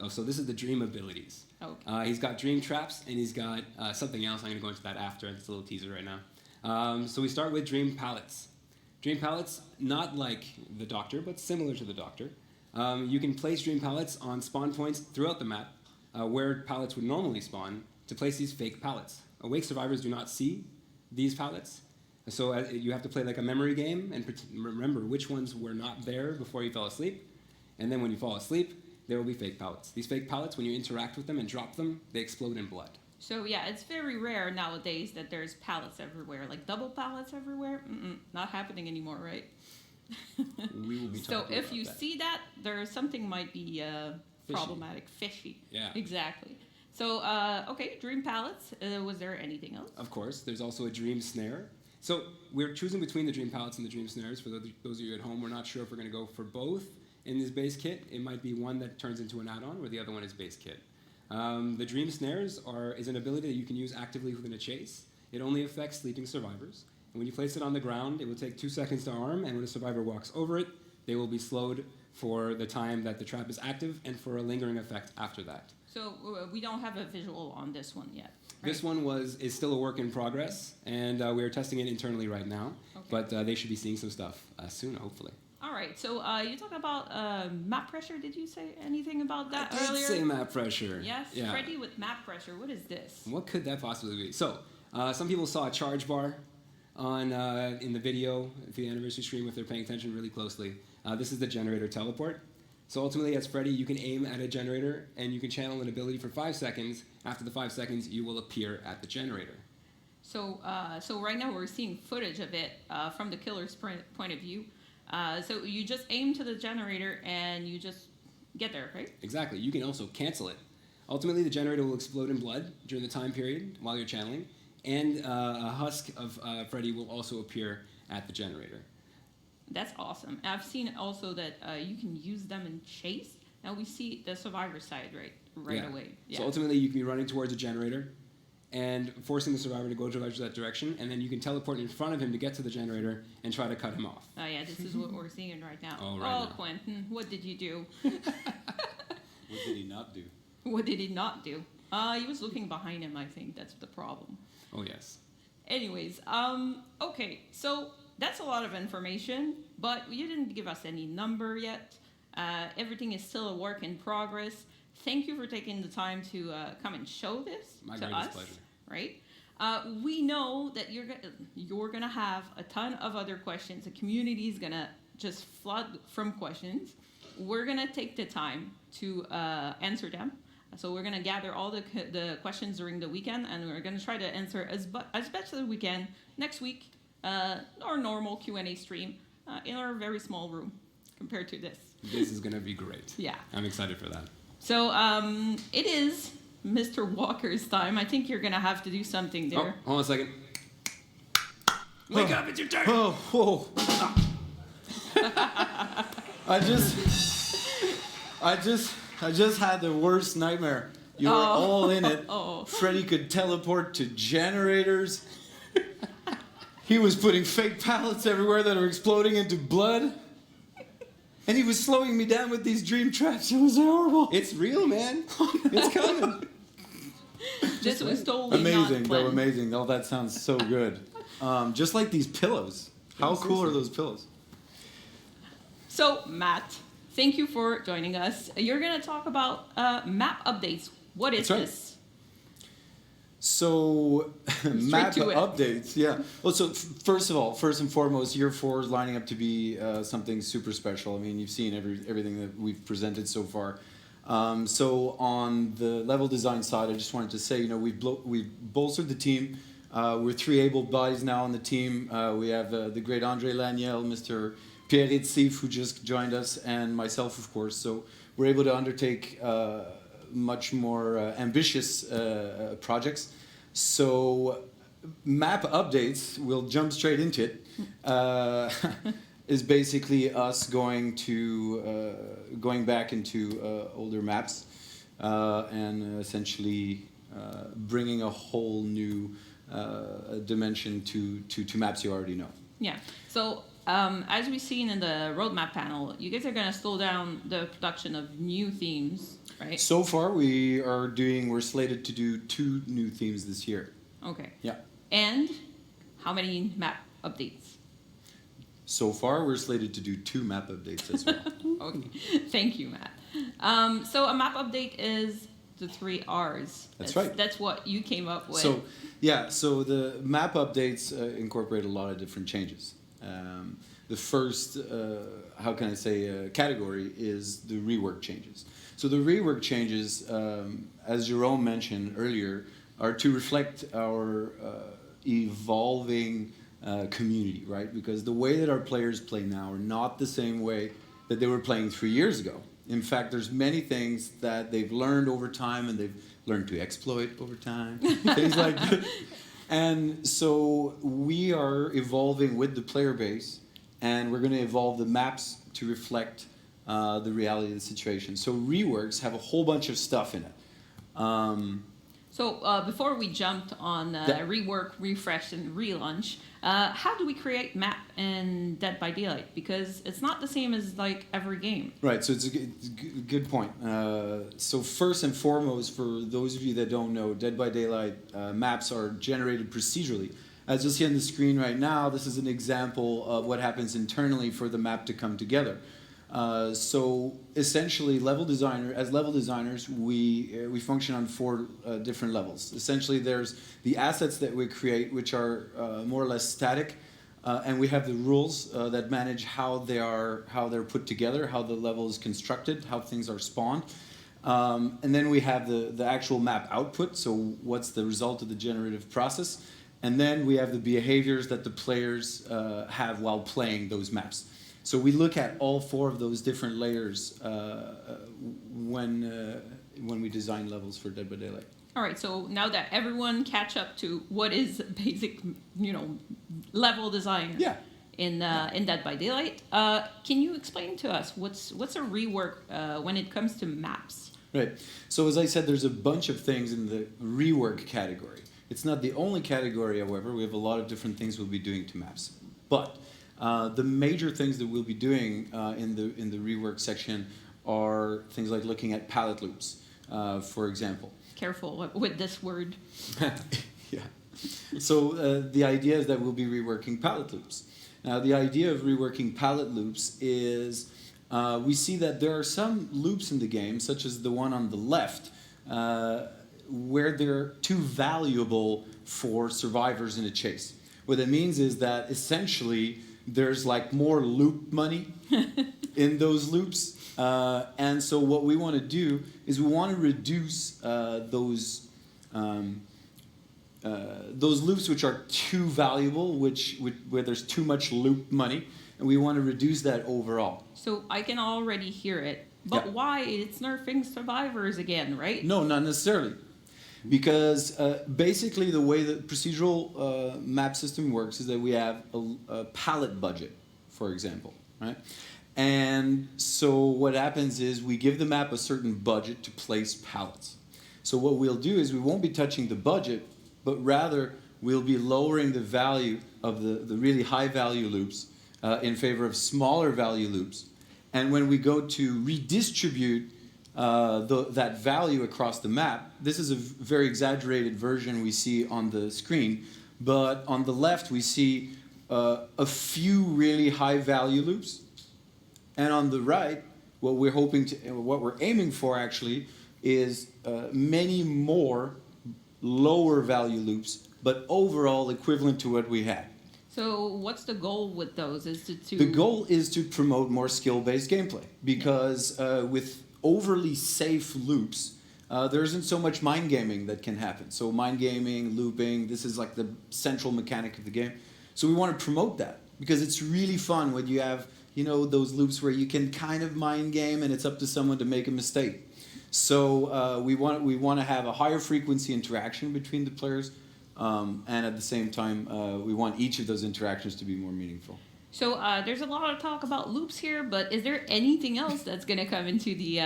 So this is the dream abilities. Okay. He's got dream traps, and he's got something else. I'm going to go into that after. It's a little teaser right now. So we start with dream pallets. Dream pallets, not like the Doctor, but similar to the Doctor. You can place dream pallets on spawn points throughout the map, where pallets would normally spawn, to place these fake pallets. Awake survivors do not see these pallets, so you have to play like a memory game and remember which ones were not there before you fell asleep. And then when you fall asleep, there will be fake pallets. These fake pallets, when you interact with them and drop them, they explode in blood. So yeah, it's very rare nowadays that there's pallets everywhere, like double pallets everywhere. Not happening anymore, right? We will be talking So if about you that. see that, there's something might be problematic, fishy. Yeah. Exactly. So okay, dream pallets. Was there anything else? Of course, there's also a dream snare. So we're choosing between the dream pallets and the dream snares. For those of you at home, we're not sure if we're going to go for both in this base kit. It might be one that turns into an add-on, or the other one is base kit. The dream snares is an ability that you can use actively within a chase. It only affects sleeping survivors. And when you place it on the ground, it will take 2 seconds to arm, and when a survivor walks over it, they will be slowed for the time that the trap is active and for a lingering effect after that. So we don't have a visual on this one yet. Right? This one is still a work in progress, and we are testing it internally right now. Okay. But they should be seeing some stuff soon, hopefully. All right. So you talk about map pressure. Did you say anything about that I earlier? did say map pressure. Yes. Yeah. Freddy with map pressure. What is this? What could that possibly be? So some people saw a charge bar on in the video for the anniversary stream if they're paying attention really closely. This is the generator teleport. So ultimately, as Freddy, you can aim at a generator, and you can channel an ability for 5 seconds. After the 5 seconds, you will appear at the generator. So right now we're seeing footage of it from the killer's point of view. So you just aim to the generator and you just get there, right? Exactly. You can also cancel it. Ultimately, the generator will explode in blood during the time period while you're channeling, and a husk of Freddy will also appear at the generator. That's awesome. I've seen also that you can use them in chase. Now we see the survivor side right away. Yeah. So ultimately, you can be running towards a generator and forcing the survivor to go towards that direction, and then you can teleport in front of him to get to the generator and try to cut him off. Oh yeah, this is what we're seeing right now. Oh, right now. Quentin, what did you do? What did he not do? What did he not do? He was looking behind him, I think. That's the problem. Oh, yes. Anyways, okay, so that's a lot of information, but you didn't give us any number yet. Everything is still a work in progress. Thank you for taking the time to come and show this to us. Pleasure. Right? We know that you're gonna have a ton of other questions. The community is gonna just flood from questions. We're gonna take the time to answer them. So we're gonna gather all the questions during the weekend, and we're gonna try to answer as best as we can next week. Our normal Q&A stream in our very small room compared to this. This is gonna be great. Yeah. I'm excited for that. So it is Mr. Walker's time. I think you're gonna have to do something there. Oh, hold on a second. Wake up, it's your turn. Oh, whoa. I just had the worst nightmare. You were all in it. Freddy could teleport to generators. He was putting fake pallets everywhere that are exploding into blood. And he was slowing me down with these dream traps. It was horrible. It's real, man. It's coming. This was totally Amazing, not though, planned. amazing. Oh, that sounds so good. Just like these pillows. How cool are those pillows? So, Matt, thank you for joining us. You're going to talk about map updates. What is That's right. this? So, map to it. updates, yeah. Well, so first and foremost, year 4 is lining up to be something super special. I mean, you've seen everything that we've presented so far. So on the level design side, I just wanted to say, we've bolstered the team. We're 3 able bodies now on the team. We have the great Andre Laniel, Mr. Pierre Sif, who just joined us, and myself, of course. So we're able to undertake much more ambitious projects. So map updates, we'll jump straight into it, is basically us going back into older maps and essentially bringing a whole new dimension to maps you already know. Yeah. So, as we've seen in the roadmap panel, you guys are going to slow down the production of new themes, right? So far, we're slated to do 2 new themes this year. Okay. Yeah. And how many map updates? So far, we're slated to do 2 map updates as well. Okay. Thank you, Matt. So a map update is the 3 R's. That's right. That's what you came up with. So the map updates incorporate a lot of different changes. The first, category is the rework changes. So the rework changes, as Jerome mentioned earlier, are to reflect our evolving community, right? Because the way that our players play now are not the same way that they were playing 3 years ago. In fact, there's many things that they've learned over time and they've learned to exploit over time, things like that. And so we are evolving with the player base, and we're going to evolve the maps to reflect the reality of the situation. So reworks have a whole bunch of stuff in it. So before we jumped on rework, refresh, and relaunch, how do we create map in Dead by Daylight? Because it's not the same as like every game. Right, so it's a good point. So first and foremost, for those of you that don't know, Dead by Daylight maps are generated procedurally. As you'll see on the screen right now, this is an example of what happens internally for the map to come together. So essentially, as level designers, we function on 4 different levels. Essentially, there's the assets that we create, which are more or less static, and we have the rules that manage how they're put together, how the level is constructed, how things are spawned. And then we have the actual map output, so what's the result of the generative process. And then we have the behaviors that the players have while playing those maps. So we look at all 4 of those different layers when we design levels for Dead by Daylight. All right, so now that everyone catch up to what is basic, level design in Dead by Daylight, can you explain to us what's a rework when it comes to maps? Right. So as I said, there's a bunch of things in the rework category. It's not the only category, however. We have a lot of different things we'll be doing to maps. But the major things that we'll be doing in the rework section are things like looking at palette loops, for example. Careful with this word. Yeah. So the idea is that we'll be reworking palette loops. Now, the idea of reworking palette loops is we see that there are some loops in the game, such as the one on the left, where they're too valuable for survivors in a chase. What that means is that essentially there's like more loop money in those loops. And so what we want to do is we want to reduce those loops which are too valuable, where there's too much loop money, and we want to reduce that overall. So I can already hear it, but why? It's nerfing survivors again, right? No, not necessarily. because basically the way the procedural map system works is that we have a palette budget, for example, right? And so what happens is we give the map a certain budget to place palettes. So what we'll do is we won't be touching the budget, but rather we'll be lowering the value of the really high value loops in favor of smaller value loops. And when we go to redistribute that value across the map, this is a very exaggerated version we see on the screen, but on the left we see a few really high value loops, and on the right, what we're aiming for actually is many more lower value loops, but overall equivalent to what we had. So what's the goal with those? The goal is to promote more skill-based gameplay, because with overly safe loops, there isn't so much mind gaming that can happen. So mind gaming, looping, this is like the central mechanic of the game. So we want to promote that, because it's really fun when you have, you know, those loops where you can kind of mind game and it's up to someone to make a mistake. So we want to have a higher frequency interaction between the players, and at the same time, we want each of those interactions to be more meaningful. So there's a lot of talk about loops here, but is there anything else that's going to come into the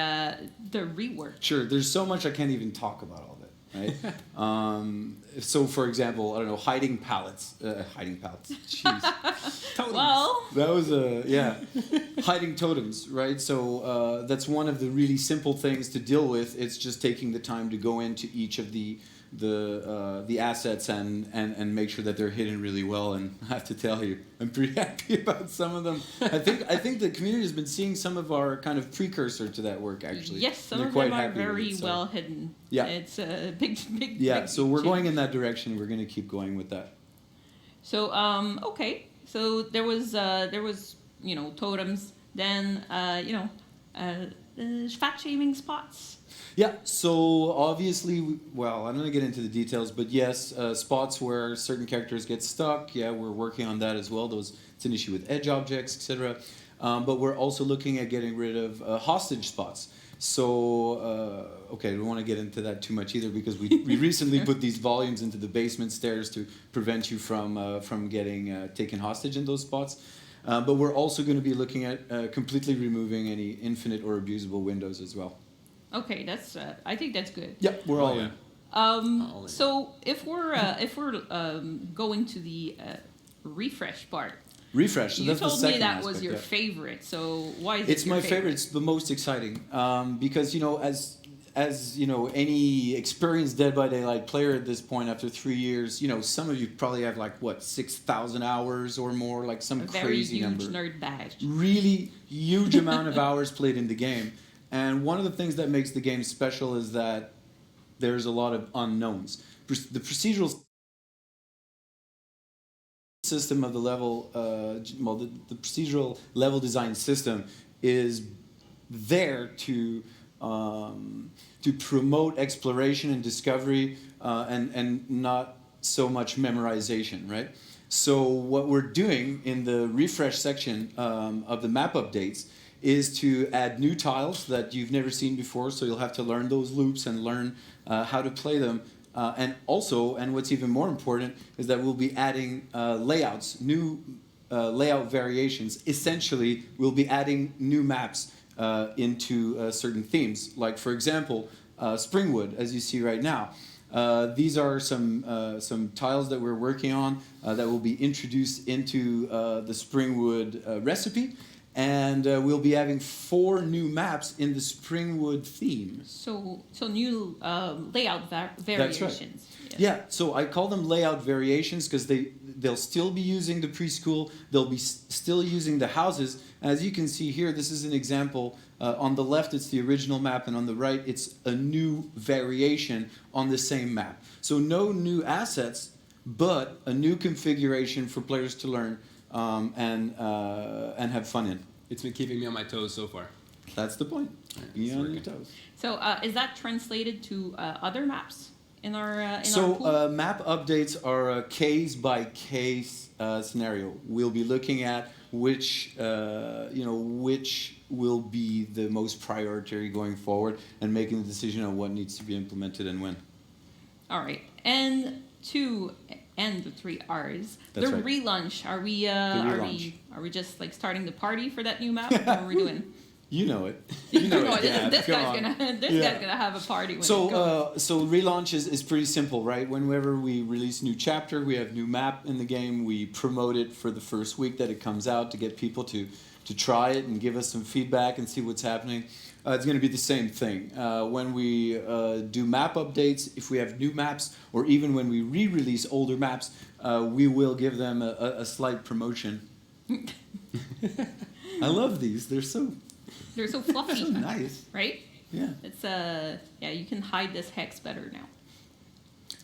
rework? Sure, there's so much I can't even talk about all that, right? So for example, I don't know, hiding palettes, jeez. Totems. Well, that was hiding totems, right? So that's one of the really simple things to deal with. It's just taking the time to go into each of the assets and make sure that they're hidden really well. And I have to tell you, I'm pretty happy about some of them. I think the community has been seeing some of our kind of precursor to that work, actually. Yes, some of them are very well hidden. Yeah, it's a big. Yeah, big so we're change. going in that direction. We're going to keep going with that. So okay, so there was totems, then fat shaming spots. Yeah, so obviously, well, I'm not going to get into the details, but yes, spots where certain characters get stuck, yeah, we're working on that as well. It's an issue with edge objects, etc. But we're also looking at getting rid of hostage spots. So, okay, I don't want to get into that too much either, because we recently put these volumes into the basement stairs to prevent you from getting taken hostage in those spots. But we're also going to be looking at completely removing any infinite or abusable windows as well. Okay, that's. I think that's good. Yeah, we're all in. So if we're going to the refresh part. Refresh. So you that's told the second me that aspect, was your favorite. So why is it It's your my favorite? favorite. It's the most exciting because as you know, any experienced Dead by Daylight player at this point after 3 years, you know, some of you probably have like 6,000 hours or more, like some crazy number. Very huge nerd badge. Really huge amount of hours played in the game. And one of the things that makes the game special is that there's a lot of unknowns. The procedural system of the level, the procedural level design system is there to promote exploration and discovery and not so much memorization, right? So what we're doing in the refresh section of the map updates is to add new tiles that you've never seen before, so you'll have to learn those loops and learn how to play them. And what's even more important, is that we'll be adding layouts, new layout variations. Essentially, we'll be adding new maps into certain themes. Like, for example, Springwood, as you see right now. These are some tiles that we're working on that will be introduced into the Springwood recipe. And we'll be having 4 new maps in the Springwood theme. So new layout variations. That's right. Yeah, so I call them layout variations because they'll still be using the preschool, they'll be still using the houses. As you can see here, this is an example. On the left, it's the original map, and on the right, it's a new variation on the same map. So no new assets, but a new configuration for players to learn and have fun in. It's been keeping me on my toes so far. That's the point. Be on your toes. So is that translated to other maps in our our So pool? map updates are a case by case scenario. We'll be looking at which will be the most priority going forward, and making the decision on what needs to be implemented and when. All right. And 2 and the 3 R's. That's the right. relaunch. Are we relaunch. are we just like starting the party for that new map? What are we doing? You know it. You know it, Gab. This Come guy's on. gonna have a party when it So, goes. so relaunch is pretty simple, right? Whenever we release a new chapter, we have new map in the game. We promote it for the first week that it comes out to get people to try it and give us some feedback and see what's happening. It's going to be the same thing. When we do map updates, if we have new maps, or even when we re-release older maps, we will give them a slight promotion. I love these. They're so fluffy. so nice. Right? Yeah. It's yeah, you can hide this hex better now.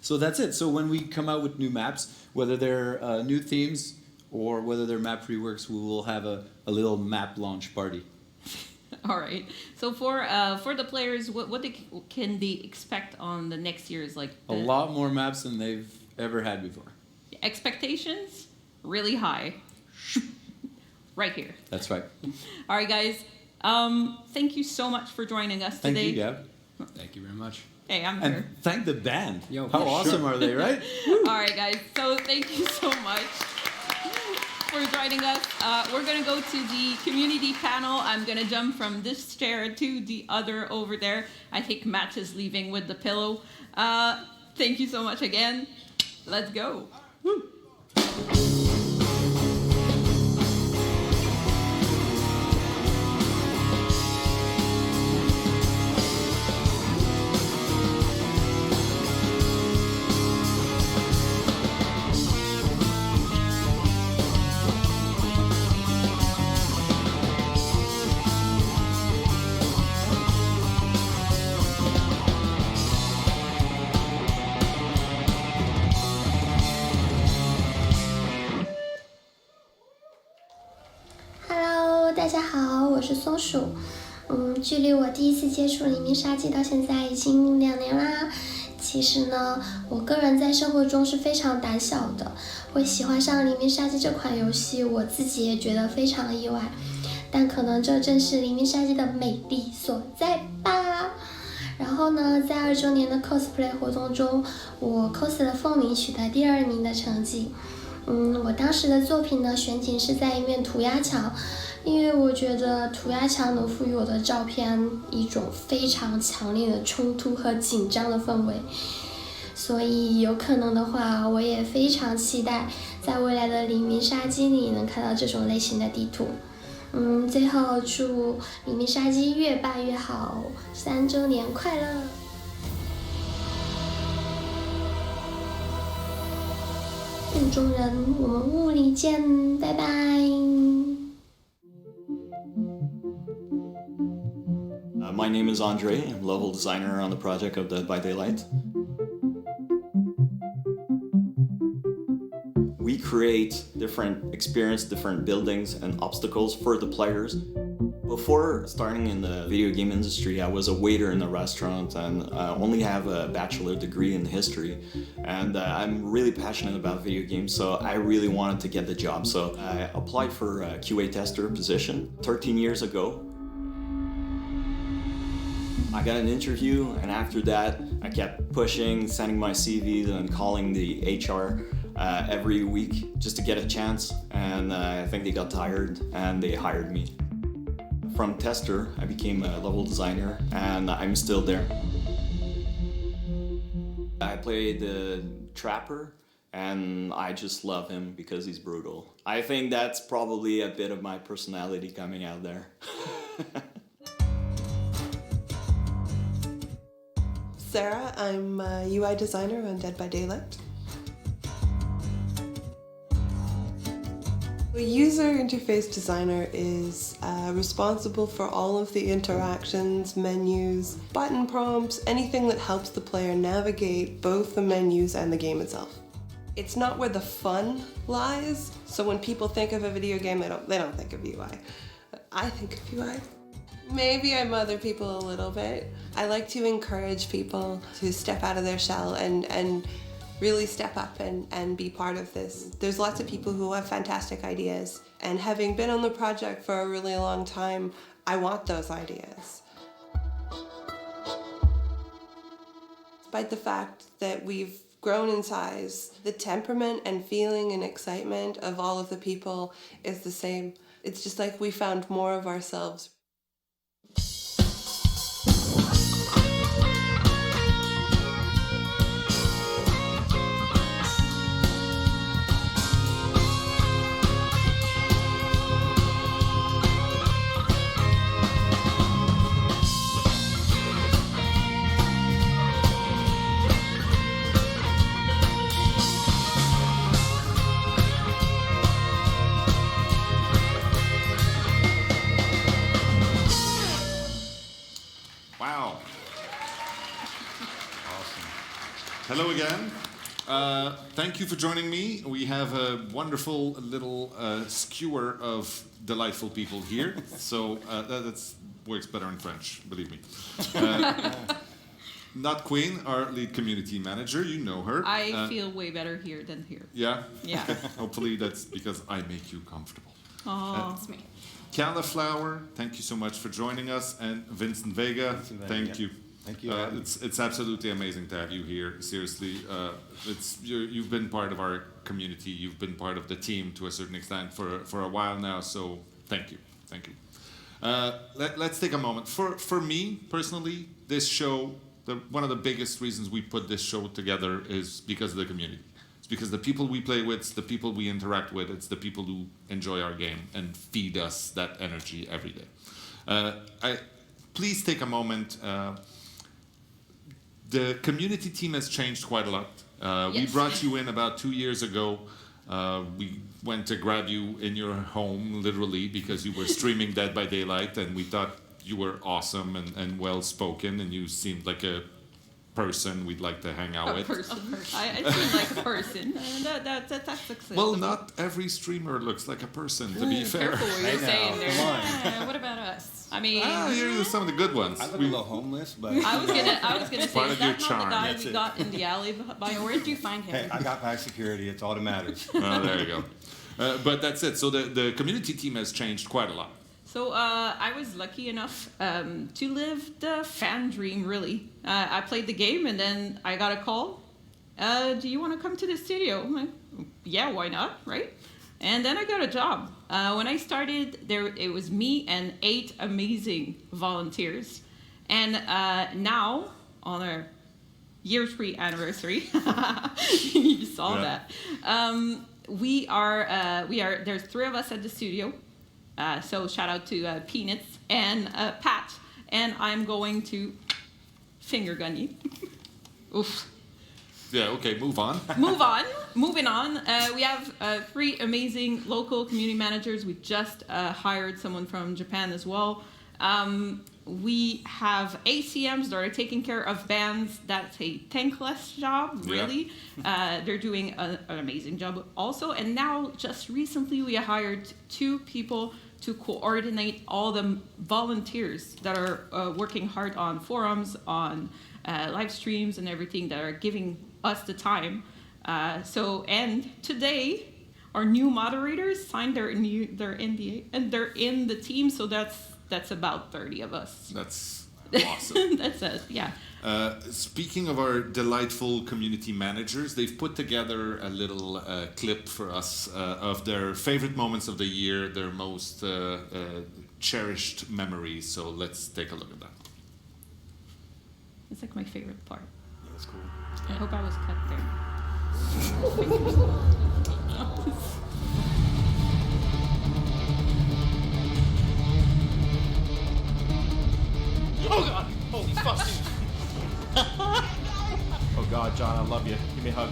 So that's it. So when we come out with new maps, whether they're new themes or whether they're map reworks, we will have a little map launch party. All right. So for the players, what can they expect on the next year's like A lot more maps than they've ever had before. expectations? Really high. Right here. That's right. All right, guys. Thank you so much for joining us Thank today. you, Gab. Thank you very much. Hey, I'm And here. thank the band. Yo, How awesome are they, right? All right, guys. So thank you so much for joining us. We're going to go to the community panel. I'm going to jump from this chair to the other over there. I think Matt is leaving with the pillow. Thank you so much again. Let's go. Woo. Hello， 大家好，我是松鼠。距离我第一次接触《黎明杀机》到现在已经2年啦。其实呢，我个人在生活中是非常胆小的，会喜欢上《黎明杀机》这款游戏，我自己也觉得非常意外。但可能这正是《黎明杀机》的美丽所在吧。然后呢，在2周年的 cosplay 活动中，我 cos 了凤梨，取得第2名的成绩。我当时的作品呢，选景是在一面涂鸦墙，因为我觉得涂鸦墙能赋予我的照片一种非常强烈的冲突和紧张的氛围，所以有可能的话，我也非常期待在未来的黎明杀机里能看到这种类型的地图。最后祝黎明杀机越办越好，3周年快乐！雾中人，我们雾里见，拜拜。My name is Andre. I'm level designer on the project of Dead by Daylight. We create different experience, different buildings and obstacles for the players. Before starting in the video game industry, I was a waiter in a restaurant and only have a bachelor degree in history. And I'm really passionate about video games, so I really wanted to get the job. So I applied for a QA tester position 13 years ago. I got an interview, and after that, I kept pushing, sending my CVs and calling the HR every week just to get a chance. And I think they got tired and they hired me. From tester, I became a level designer, and I'm still there. I played the Trapper, and I just love him because he's brutal. I think that's probably a bit of my personality coming out there. Sarah, I'm a UI designer on Dead by Daylight. A user interface designer is responsible for all of the interactions, menus, button prompts, anything that helps the player navigate both the menus and the game itself. It's not where the fun lies, so when people think of a video game, they don't think of UI. I think of UI. Maybe I mother people a little bit. I like to encourage people to step out of their shell and really step up and be part of this. There's lots of people who have fantastic ideas, and having been on the project for a really long time, I want those ideas. despite the fact that we've grown in size, the temperament and feeling and excitement of all of the people is the same. It's just like we found more of ourselves. Wow. Awesome. Hello again. Thank you for joining me. We have a wonderful little skewer of delightful people here. So that works better in French, believe me. Not Queen, our lead community manager. You know her. I feel way better here than here. Yeah? Yeah. Hopefully that's because I make you comfortable. Oh, it's me. Cauliflower, thank you so much for joining us, and Vincent Vega, thank you. Thank you. It's absolutely amazing to have you here. Seriously, you've been part of our community. You've been part of the team to a certain extent for a while now. So thank you. Let's take a moment. For me personally, this show, one of the biggest reasons we put this show together is because of the community. Because the people we play with, it's the people we interact with, it's the people who enjoy our game and feed us that energy every day. Please take a moment. The community team has changed quite a lot. We brought you in about 2 years ago. We went to grab you in your home, literally, because you were streaming Dead by Daylight, and we thought you were awesome and well-spoken, and you seemed like a person we'd like to hang out with. I seem like a person. That's successful. Well, not every streamer looks like a person, to be fair. Careful what you're saying there. Come on. What about us? I mean, here are some of the good ones. I look a little homeless, but I was gonna say, part is of your that not charm. the guy That's we it. got in the alley by? Where did you find him? hey, I got back security. It's all that matters. Oh, there you go. But that's it. So the community team has changed quite a lot. So I was lucky enough to live the fan dream, really. I played the game and then I got a call. Do you want to come to the studio? I'm like, yeah, why not, right? And then I got a job. When I started, it was me and 8 amazing volunteers. And now, on our year 3 anniversary, you saw that. We are. There's 3 of us at the studio. So shout out to Peanuts and Pat, and I'm going to finger gun you. Oof. Yeah, okay, Moving on. We have 3 amazing local community managers. We just hired someone from Japan as well. We have ACMs that are taking care of bands. That's a thankless job, really. Yeah. They're doing an amazing job also. And now, just recently, we hired 2 people to coordinate all the volunteers that are working hard on forums, on live streams and everything, that are giving us the time. And today, our new moderators signed their NDA, and they're in the team, so that's about 30 of us. That's awesome. That's us, yeah. Speaking of our delightful community managers, they've put together a little clip for us of their favorite moments of the year, their most cherished memories. So let's take a look at that. It's like my favorite part. That's cool. I hope I was cut there. Oh God! Holy fuck! Oh God, John, I love you. Give me a hug.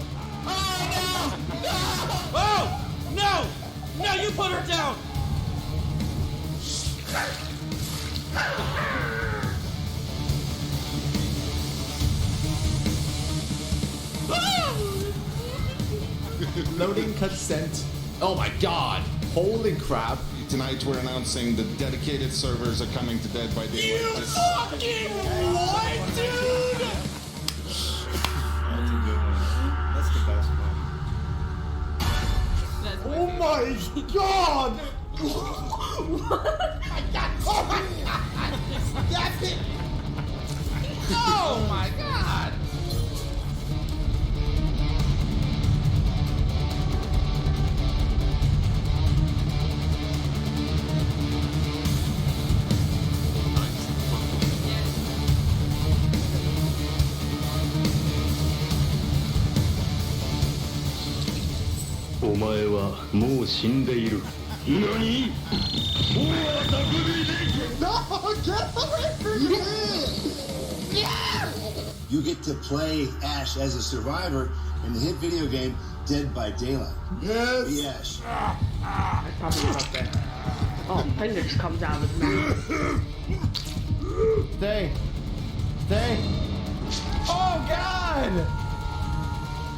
Oh no! No! No! You put her down! Loading consent. Oh my God! Holy crap! Tonight we're announcing the dedicated servers are coming to Dead by Daylight. You fucking what, dude? That's a good one. That's the best one. Oh my God! What? I got oh my God! That's it! Oh my God! 前はもう死んでいる。何？ You get to play Ash as a survivor in the hit video game Dead by Daylight. Yes. Yes. I probably about that. Oh, finger just comes out of his mouth. Stay. Stay. Oh, God!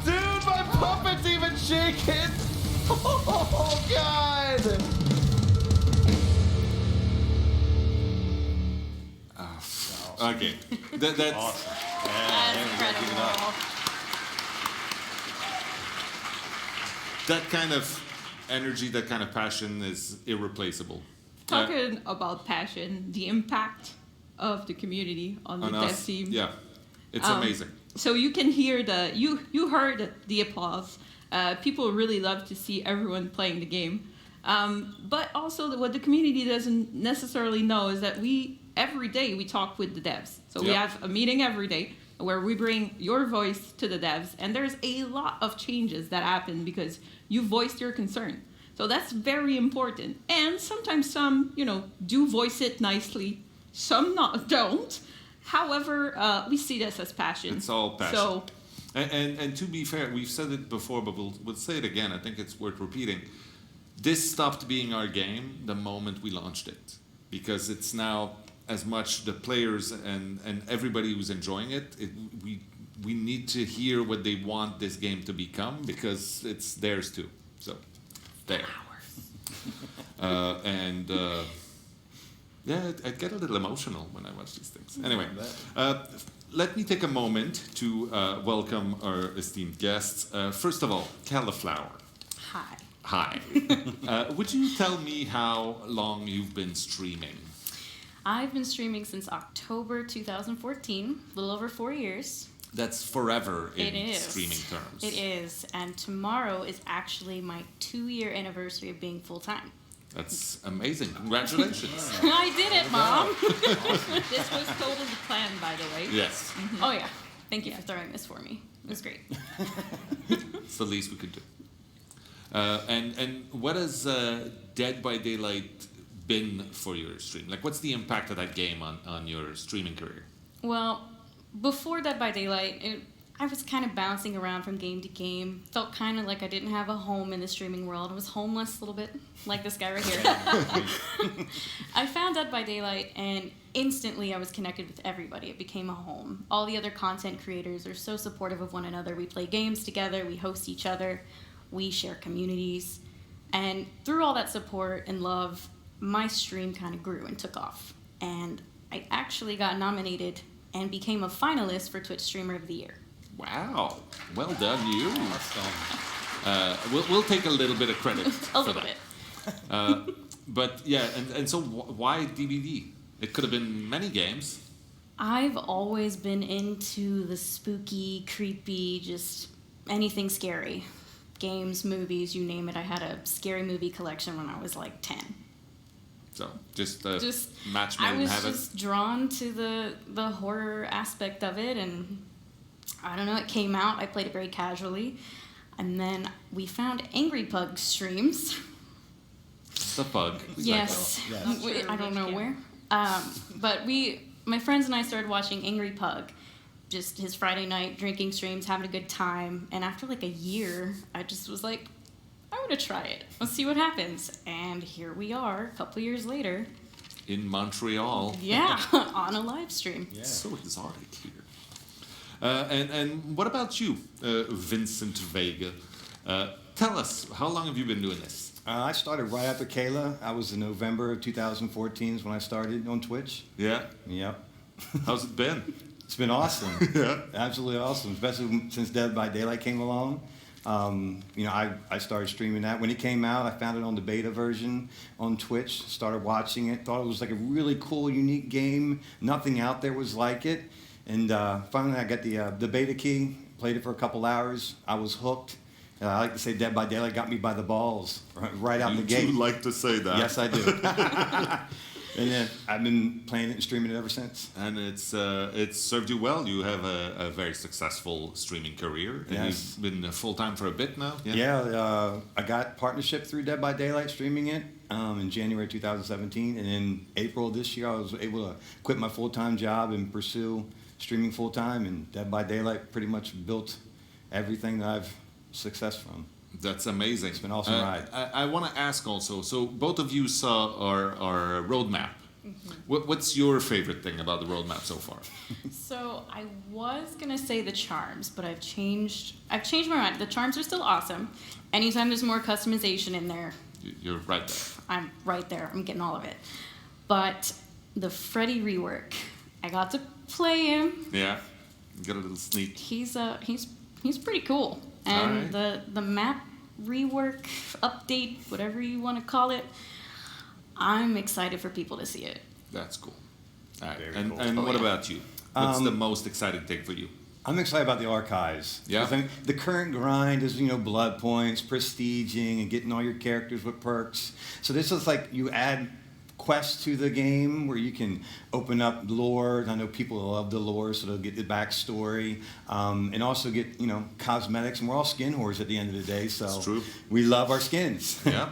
Dude, my puppet's even shaking! Oh, God! Okay, that's awesome. Yeah, incredible. That kind of energy, that kind of passion is irreplaceable. Talking about passion, the impact of the community on the dev team. Yeah, it's amazing. So you can hear you heard the applause. People really love to see everyone playing the game. But also what the community doesn't necessarily know is that every day we talk with the devs. So we have a meeting every day where we bring your voice to the devs, and there's a lot of changes that happen because you voiced your concern. So that's very important. And sometimes some, do voice it nicely. Some don't. However, we see this as passion. It's all passion. So, and to be fair, we've said it before, but we'll say it again. I think it's worth repeating. This stopped being our game the moment we launched it, because it's now as much the players and everybody who's enjoying it. We need to hear what they want this game to become, because it's theirs too. So, there. Yeah, I get a little emotional when I watch these things. Anyway, let me take a moment to welcome our esteemed guests. First of all, Cauliflower. Hi. Hi. Would you tell me how long you've been streaming? I've been streaming since October 2014, a little over 4 years. That's forever in It is. streaming terms. It is, and tomorrow is actually my 2-year anniversary of being full-time. That's amazing. Congratulations. I did it, Mom. this was totally planned, by the way. Yes. Mm-hmm. Oh, yeah. Thank you for throwing this for me. It was great. It's the least we could do. And what has Dead by Daylight been for your stream? Like, what's the impact of that game on your streaming career? Well, before Dead by Daylight, I was kind of bouncing around from game to game. Felt kind of like I didn't have a home in the streaming world. I was homeless a little bit, like this guy right here. I found Dead by Daylight, and instantly I was connected with everybody. It became a home. All the other content creators are so supportive of one another. We play games together. We host each other. We share communities. And through all that support and love, my stream kind of grew and took off. And I actually got nominated and became a finalist for Twitch Streamer of the Year. Wow. Well done, you. We'll take a little bit of credit for that. But yeah, and so why DVD? It could have been many games. I've always been into the spooky, creepy, just anything scary. Games, movies, you name it. I had a scary movie collection when I was like 10. So just match made I in was heaven. just drawn to the horror aspect of it, and I don't know, it came out. I played it very casually, and then we found Angry Pug streams. The pug. Yes. I don't know where. But my friends and I started watching Angry Pug, just his Friday night drinking streams, having a good time. And after like a year, I just was like, I want to try it. Let's see what happens. And here we are, a couple years later. In Montreal. Yeah, on a live stream. Yeah. So exotic here. And what about you, Vincent Vega? Tell us, how long have you been doing this? I started right after Kayla. I was in November of 2014 is when I started on Twitch. Yeah? Yep. How's it been? It's been awesome. Yeah. Absolutely awesome, especially since Dead by Daylight came along. I started streaming that. When it came out, I found it on the beta version on Twitch, started watching it, thought it was like a really cool, unique game. Nothing out there was like it. And finally I got the beta key, played it for a couple hours. I was hooked. I like to say Dead by Daylight got me by the balls right out the gate. You do like to say that. Yes, I do. And then I've been playing it and streaming it ever since. And it's served you well. You have a very successful streaming career. And Yes. you've been full-time for a bit now? Yeah, I got partnership through Dead by Daylight streaming it in January 2017. And in April this year, I was able to quit my full-time job and pursue streaming full-time. And Dead by Daylight pretty much built everything that I've success from. That's amazing. It's been an awesome ride. I want to ask also, so both of you saw our roadmap. What's your favorite thing about the roadmap so far? So I was gonna say the charms, but I've changed my mind. The charms are still awesome. Anytime there's more customization in there, You're right there. I'm right there. I'm getting all of it. But the Freddy rework, I got to play him. Yeah, got a little sneak. He's pretty cool. And the map rework, update, whatever you want to call it, I'm excited for people to see it. That's cool. All right. Very And, cool. and Oh, what yeah. about you? What's the most exciting thing for you? I'm excited about the archives. Yeah? I think the current grind is, blood points, prestiging, and getting all your characters with perks. So this is like you add quests to the game where you can open up lore. I know people love the lore, so they'll get the backstory. And also get, cosmetics. And we're all skin whores at the end of the day, so It's true. we love our skins. Yeah,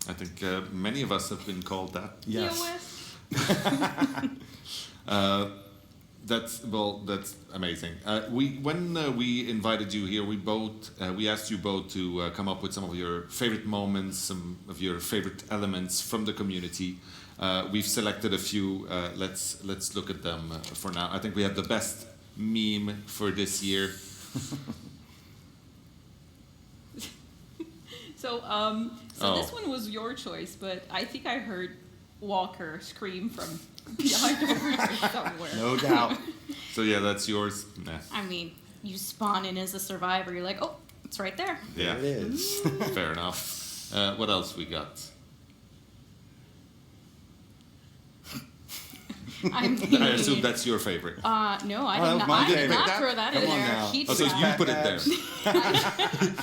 I think many of us have been called that. Yes. That's amazing. When we invited you here, we asked you both to come up with some of your favorite moments, some of your favorite elements from the community. We've selected a few. Let's look at them for now. I think we have the best meme for this year. So this one was your choice, but I think I heard Walker scream from behind over here somewhere. No doubt. So yeah, that's yours. Nah. I mean, you spawn in as a survivor, you're like, oh, it's right there. Yeah, There it is. fair enough. What else we got? I mean, I assume that's your favorite. no, I Oh, did that not. was my I did favorite. not throw that in Come on there. now. He Oh, so did you that. put it there.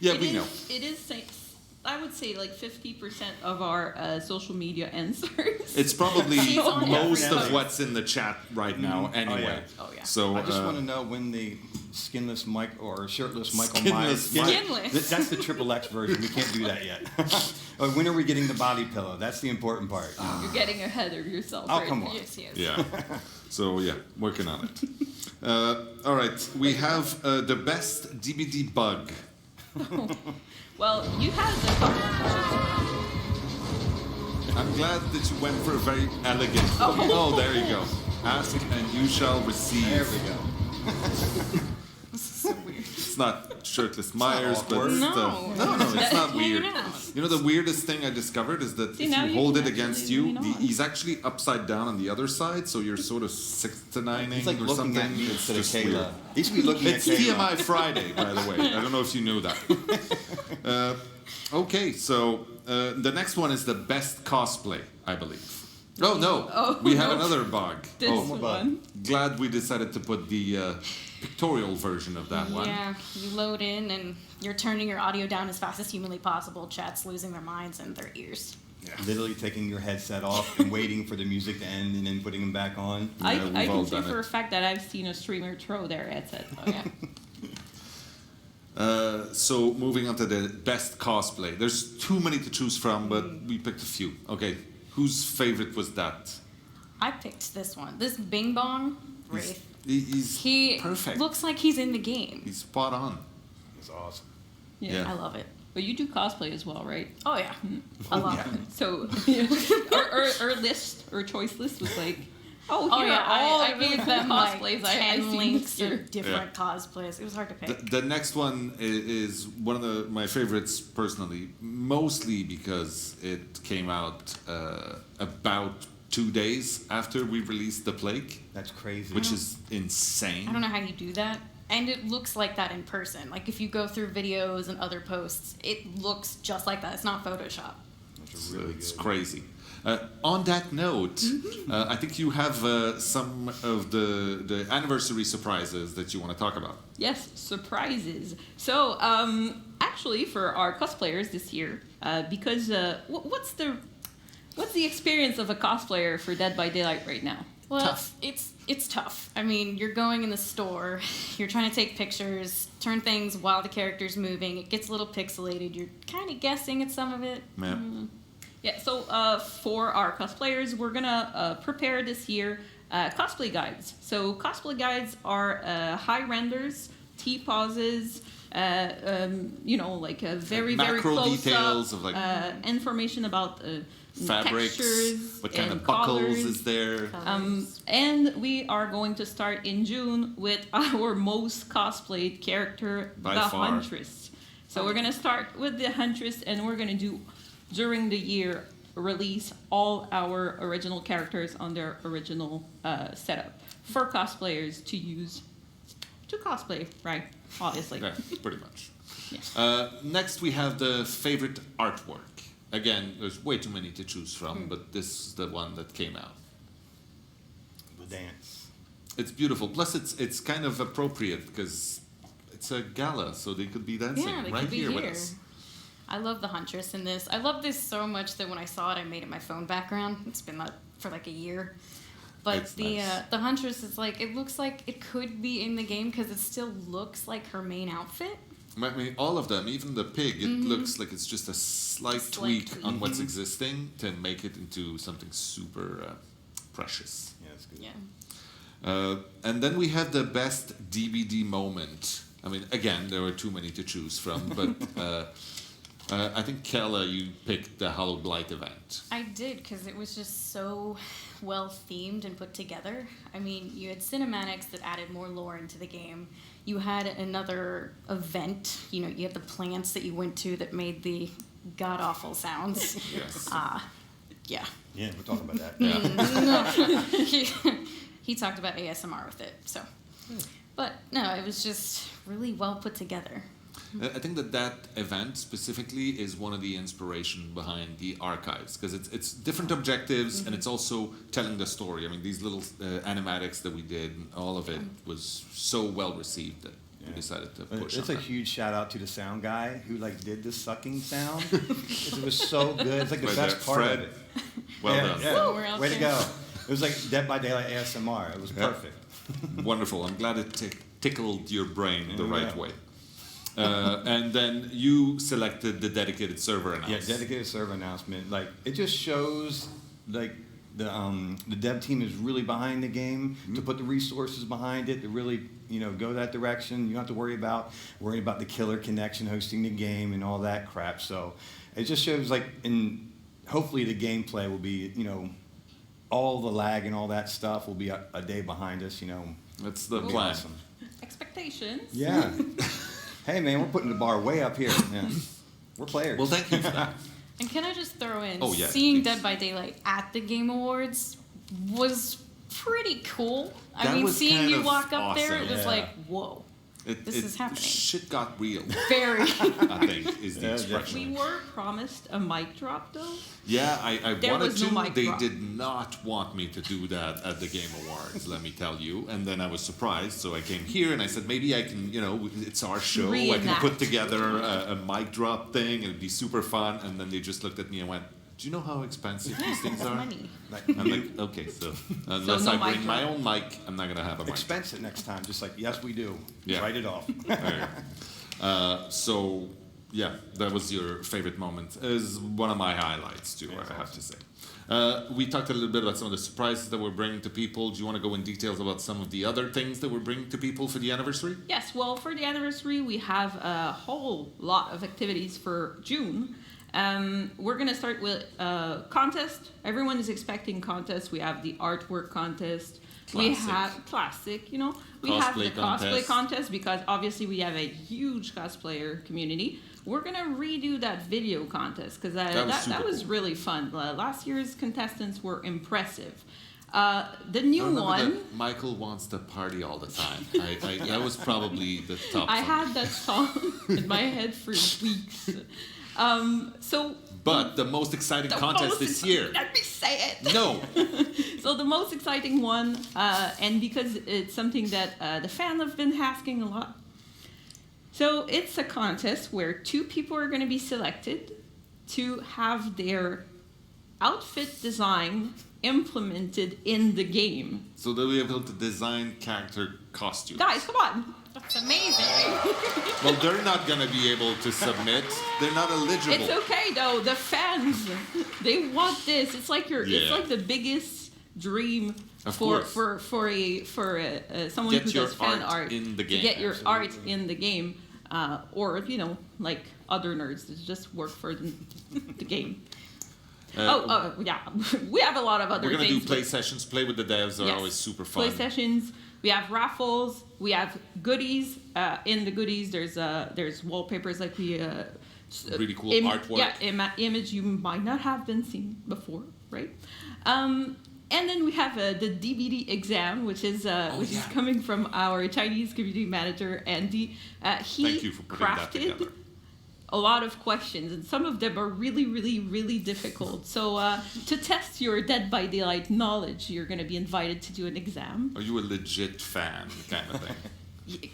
Yeah, we know. It is, I would say, like 50% of our social media answers. It's probably He's on most every of what's in the chat right now, anyway. Oh, yeah. So I just want to know when the skinless Mike or shirtless Michael Skinless Myers. Skinless. That's the triple X version. We can't do that yet. When are we getting the body pillow? That's the important part. You're getting ahead of yourself. Oh, right come now. on. Yes, yes. yeah. So yeah, working on it. All right, we have the best DBD bug. Well, you had the I'm glad that you went for a very elegant. Oh, there you go. Ask and you shall receive. There we go. It's not shirtless Myers, but awkward. no, it's not weird. Hanging out. You know, the weirdest thing I discovered is that See, if now you you hold can it against actually you, lean on. he's actually upside down on the other side, so you're sort of 6-9ing He's like or looking something. at me It's instead of just Kayla. weird. He should be looking It's at Kayla. TMI Friday, by the way. I don't know if you knew that. Okay, so the next one is the best cosplay, I believe. Oh no, Oh, we have no. another bug. This Oh, one. glad we decided to put the pictorial version of that one. Yeah, you load in and you're turning your audio down as fast as humanly possible. Chat's losing their minds and their ears. Literally taking your headset off and waiting for the music to end and then putting them back on. I we've all can say done for it. a fact that I've seen a streamer throw their headset. Oh, yeah. So moving on to the best cosplay. There's too many to choose from, but we picked a few. Okay, whose favorite was that? I picked this one. This Bing Bong Wraith. He's He perfect. looks like he's in the game. He's spot on. It's awesome. Yeah. I love it. But you do cosplay as well, right? Oh, yeah. I love it. So our list, our choice list was like, oh, Oh, here yeah. are all I the really gave cool them like cosplays 10 I've seen links this year. of different cosplays. It was hard to pick. The next one is one of my favorites personally, mostly because it came out about 2 days after we released The Plague. That's crazy. Which is insane. I don't know how you do that. And it looks like that in person. Like if you go through videos and other posts, it looks just like that. It's not Photoshop. It's crazy. On that note, I think you have some of the anniversary surprises that you want to talk about. Yes, surprises. So, actually, for our cosplayers this year, because what's the What's the experience of a cosplayer for Dead by Daylight right now? Well, Tough. it's tough. I mean, you're going in the store, you're trying to take pictures, turn things while the character's moving. It gets a little pixelated. You're kind of guessing at some of it. Yeah. Yeah, so for our cosplayers, we're gonna prepare this year cosplay guides. So cosplay guides are high renders, T-poses, like a very macro close details up, of like information about fabrics, textures, what kind and of buckles colors. is there. And we are going to start in June with our most cosplayed character, By the far. Huntress. So we're gonna start with the Huntress, and we're gonna do during the year release all our original characters on their original setup for cosplayers to use to cosplay, right? Obviously. Yeah, pretty much. Yeah. Next, we have the favorite artwork. Again, there's way too many to choose from, but this is the one that came out. The dance. It's beautiful. Plus, it's kind of appropriate because it's a gala, so they could be dancing Yeah, they right could be here here. with us. I love the Huntress in this. I love this so much that when I saw it, I made it my phone background. It's been that for like a year. But It's the nice. the Huntress is like, it looks like it could be in the game because it still looks like her main outfit. I mean, all of them, even the pig, it Mhm. looks like it's just a slight Slight tweak tweak. on what's Mhm. existing to make it into something super precious. Yeah, that's good. Yeah. And then we had the best DBD moment. I mean, again, there were too many to choose from, but I think Kella, you picked the Hallowed Blight event. I did because it was just so well themed and put together. I mean, you had cinematics that added more lore into the game. You had another event. You had the plants that you went to that made the god awful sounds. Yes. Yeah. Yeah, we're talking about that. He talked about ASMR with it. So, but no, it was just really well put together. I think that event specifically is one of the inspiration behind the archives because it's different objectives and it's also telling the story. I mean, these little animatics that we did, all of it was so well received that we decided to push. It's on a that. huge shout out to the sound guy who did the sucking sound. It was so good. It's like the Right best there, part Fred. of it. Well Yeah, done. yeah. Somewhere else Way to there. go. It was like Dead by Daylight ASMR. It was Yeah. perfect. Wonderful. I'm glad it tickled your brain the right Yeah. way. And then you selected the dedicated server Yeah, announcement. dedicated server announcement. Like it just shows like the dev team is really behind the game to put the resources behind it to really go that direction. You don't have to worry about the killer connection hosting the game and all that crap. So it just shows hopefully the gameplay will be all the lag and all that stuff will be a day behind us. That's the It'll be plan. awesome. Expectations. Yeah. Hey man, we're putting the bar way up here. Yeah. We're players. Well, thank you for that. And can I just throw in, Oh, yes, seeing please. Dead by Daylight at the Game Awards was pretty cool. I That mean, was seeing kind you of walk up there, awesome. it was Yeah. like, whoa, this is happening. Shit got real. Very. I think is the Yeah, expression. We were promised a mic drop though. Yeah, I There wanted was no to. mic They drop. did not want me to do that at the Game Awards, let me tell you. And then I was surprised, so I came here and I said, maybe I can, it's our show. I can Reenact. put together a mic drop thing. It'd be super fun. And then they just looked at me and went, do you know how expensive these things are? Money. I'm like, okay, so unless no I mic bring my drop. own mic, I'm not going to have a mic. Expense it next time. Just like, yes, we do. Yeah. Write it off. There you go. So, yeah, that was your favorite moment. Is one of my highlights too, I have to say. We talked a little bit about some of the surprises that we're bringing to people. Do you want to go in details about some of the other things that we're bringing to people for the anniversary? Yes, well, for the anniversary, we have a whole lot of activities for June. We're going to start with a contest. Everyone is expecting contests. We have the artwork contest. We Classic. have classic, We Cosplay have the cosplay contest. contest because obviously we have a huge cosplayer community. We're going to redo that video contest because that was cool. really fun. Last year's contestants were impressive. The new one. Michael wants to party all the time. That was probably the top. I for me. had that song in my head for weeks. But the most exciting contest this year. Let me say it. No. So the most exciting one, and because it's something that the fans have been asking a lot. So it's a contest where 2 people are going to be selected to have their outfit design implemented in the game. So they'll be able to design character costumes. Guys, come on. That's amazing. Well, they're not going to be able to submit. They're not eligible. It's okay though. The fans, they want this. It's like it's like the biggest dream for someone who does fan art in the game. To get your art in the game, or like other nerds that just work for the game. Yeah, we have a lot of other things. We're going to do play sessions. Play with the devs are always super fun. Play sessions. We have raffles. We have goodies. In the goodies, there's wallpapers like we. Really cool artwork. Yeah, image you might not have been seen before, right? And then we have the DVD exam, which is coming from our Chinese community manager, Andy. He Thank you for putting that crafted together. a lot of questions, and some of them are really, really, really difficult. So to test your Dead by Daylight knowledge, you're going to be invited to do an exam. Are you a legit fan, kind of thing?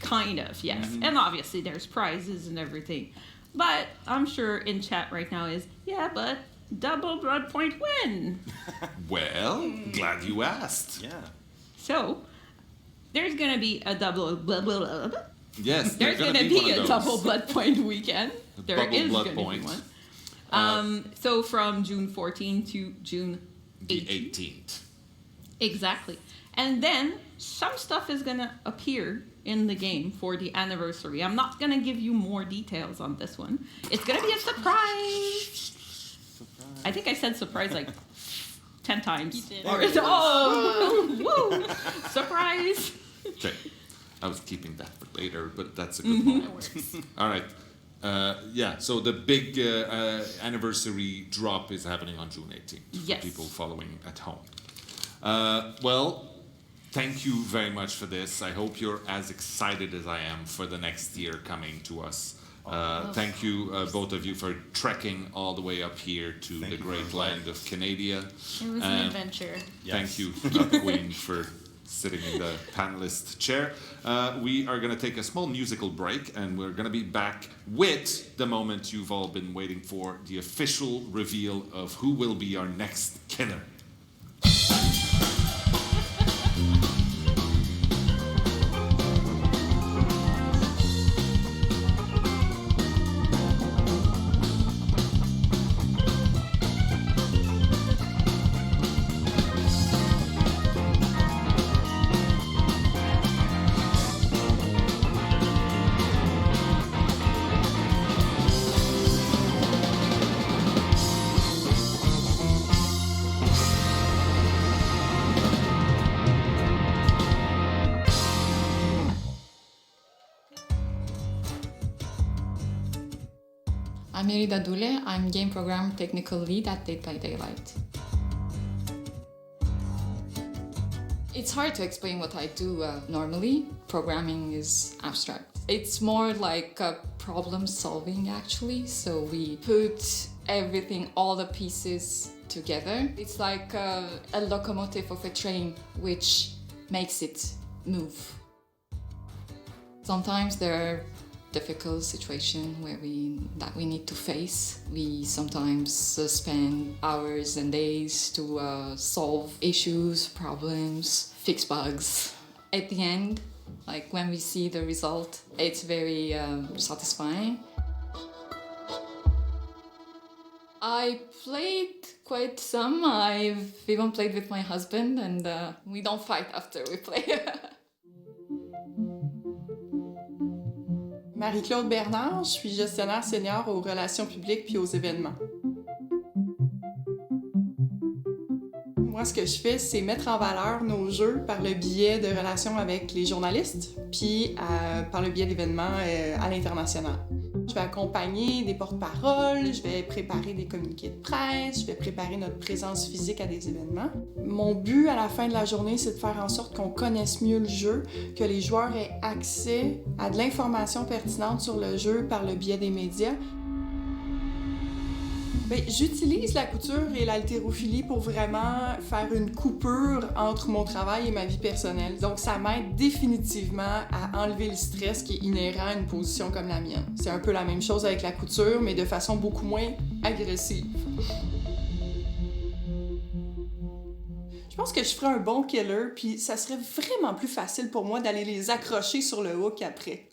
Kind of, yes. Mm-hmm. And obviously there's prizes and everything. But I'm sure in chat right now is, but double blood point win. Well, glad you asked. Yeah. So there's going to be a double blood. Yes, there's going to be a double blood point weekend. There is going to be one. So from June 14th to June 18th. Exactly. And then some stuff is going to appear in the game for the anniversary. I'm not going to give you more details on this one. It's going to be a surprise. I think I said surprise like 10 times. You did. Woo! Surprise! Okay. I was keeping that for later, but that's a good moment. All right. So the big anniversary drop is happening on June 18th for people following at home. Thank you very much for this. I hope you're as excited as I am for the next year coming to us. Thank you, both of you, for trekking all the way up here to the great land of Canada. It was an adventure. Thank you, Queen, for sitting in the panelist chair. We are going to take a small musical break, and we're going to be back with the moment you've all been waiting for, the official reveal of who will be our next killer. I'm Doule. I'm Game Program Technical Lead at Dead by Daylight. It's hard to explain what I do normally. Programming is abstract. It's more like problem solving actually. So we put everything, all the pieces together. It's like a locomotive of a train which makes it move. Sometimes there are difficult situation that we need to face. We sometimes spend hours and days to solve issues, problems, fix bugs. At the end, like when we see the result, it's very satisfying. I played quite some. I've even played with my husband, and we don't fight after we play. Marie-Claude Bernard, je suis gestionnaire senior aux relations publiques puis aux événements. Moi, ce que je fais, c'est mettre en valeur nos jeux par le biais de relations avec les journalistes puis par le biais d'événements à l'international. Je vais accompagner des porte-paroles, je vais préparer des communiqués de presse, je vais préparer notre présence physique à des événements. Mon but à la fin de la journée, c'est de faire en sorte qu'on connaisse mieux le jeu, que les joueurs aient accès à de l'information pertinente sur le jeu par le biais des médias. J'utilise la couture et l'haltérophilie pour vraiment faire une coupure entre mon travail et ma vie personnelle. Donc ça m'aide définitivement à enlever le stress qui est inhérent à une position comme la mienne. C'est un peu la même chose avec la couture, mais de façon beaucoup moins agressive. pense que je ferais un bon killer, puis ça serait vraiment plus facile pour moi d'aller les accrocher sur le hook après.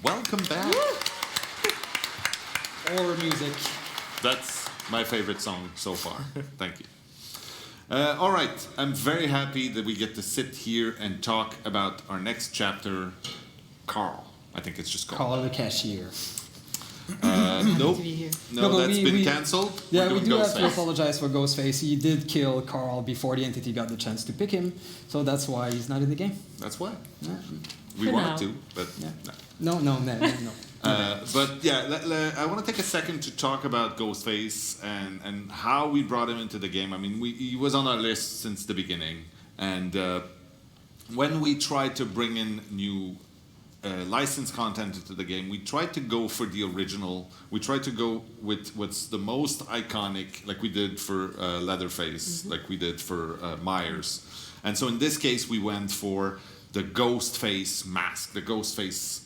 Welcome back. Or music. That's my favorite song so far. Thank you. All right, I'm very happy that we get to sit here and talk about our next chapter, Carl. I think it's just called. Carl the Cashier. Nope. No, that's been cancelled. Yeah, we do have to apologize for Ghostface. He did kill Carl before the entity got the chance to pick him, so that's why he's not in the game. That's why. Yeah. We For wanted now. to, but No. No. but yeah, I want to take a second to talk about Ghostface and how we brought him into the game. I mean, he was on our list since the beginning, and when we tried to bring in new licensed content into the game, we tried to go for the original. We tried to go with what's the most iconic, like we did for Leatherface, like we did for Myers. And so in this case, we went for the Ghostface mask, the Ghostface,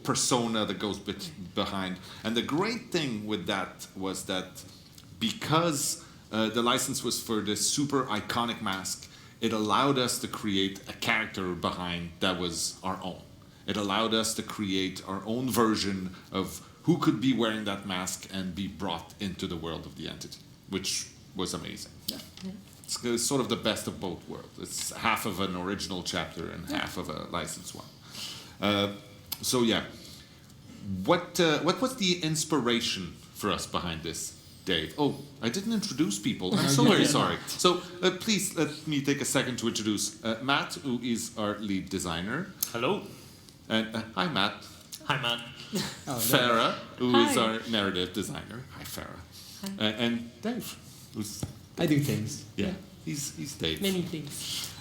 persona that goes behind. And the great thing with that was that because the license was for this super iconic mask, it allowed us to create a character behind that was our own. It allowed us to create our own version of who could be wearing that mask and be brought into the world of the entity, which was amazing. Yeah. It's sort of the best of both worlds. It's half of an original chapter and half of a licensed one. So yeah, what was the inspiration for us behind this, Dave? Oh, I didn't introduce people. I'm so very sorry. So please let me take a second to introduce Matt, who is our lead designer. Hello. And hi, Matt. Hi, Matt. Farah, who Hi. is our narrative designer. Hi, Farah. Hi. And Dave, who's... I do things. Yeah, he's Dave. Many things.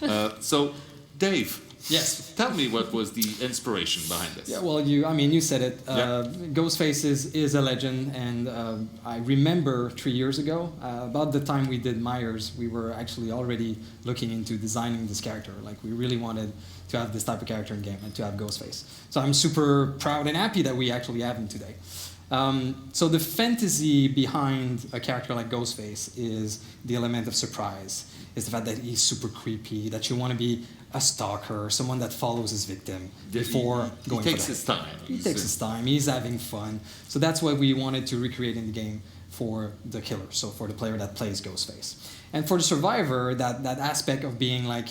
So, Dave. Yes. Tell me what was the inspiration behind this. Yeah, well, you said it. Ghostface is a legend, and I remember 3 years ago, about the time we did Myers, we were actually already looking into designing this character. Like, we really wanted to have this type of character in game and to have Ghostface. So I'm super proud and happy that we actually have him today. So the fantasy behind a character like Ghostface is the element of surprise. Is the fact that he's super creepy, that you want to be a stalker, someone that follows his victim before going for He takes the his time. He takes his time. He's having fun. So that's what we wanted to recreate in the game for the killer, so for the player that plays Ghostface. And for the survivor, that aspect of being like,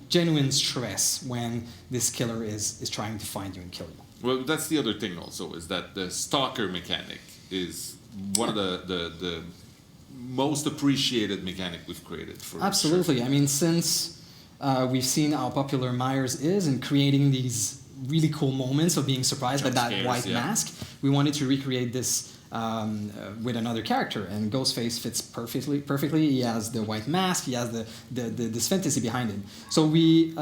genuine stress when this killer is trying to find you and kill you. Well, that's the other thing also, is that the stalker mechanic is one of the most appreciated mechanic we've created. For Absolutely. I mean, since we've seen how popular Myers is in creating these really cool moments of being surprised by that white mask, we wanted to recreate this with another character, and Ghostface fits perfectly. He has the white mask. He has this fantasy behind him. So we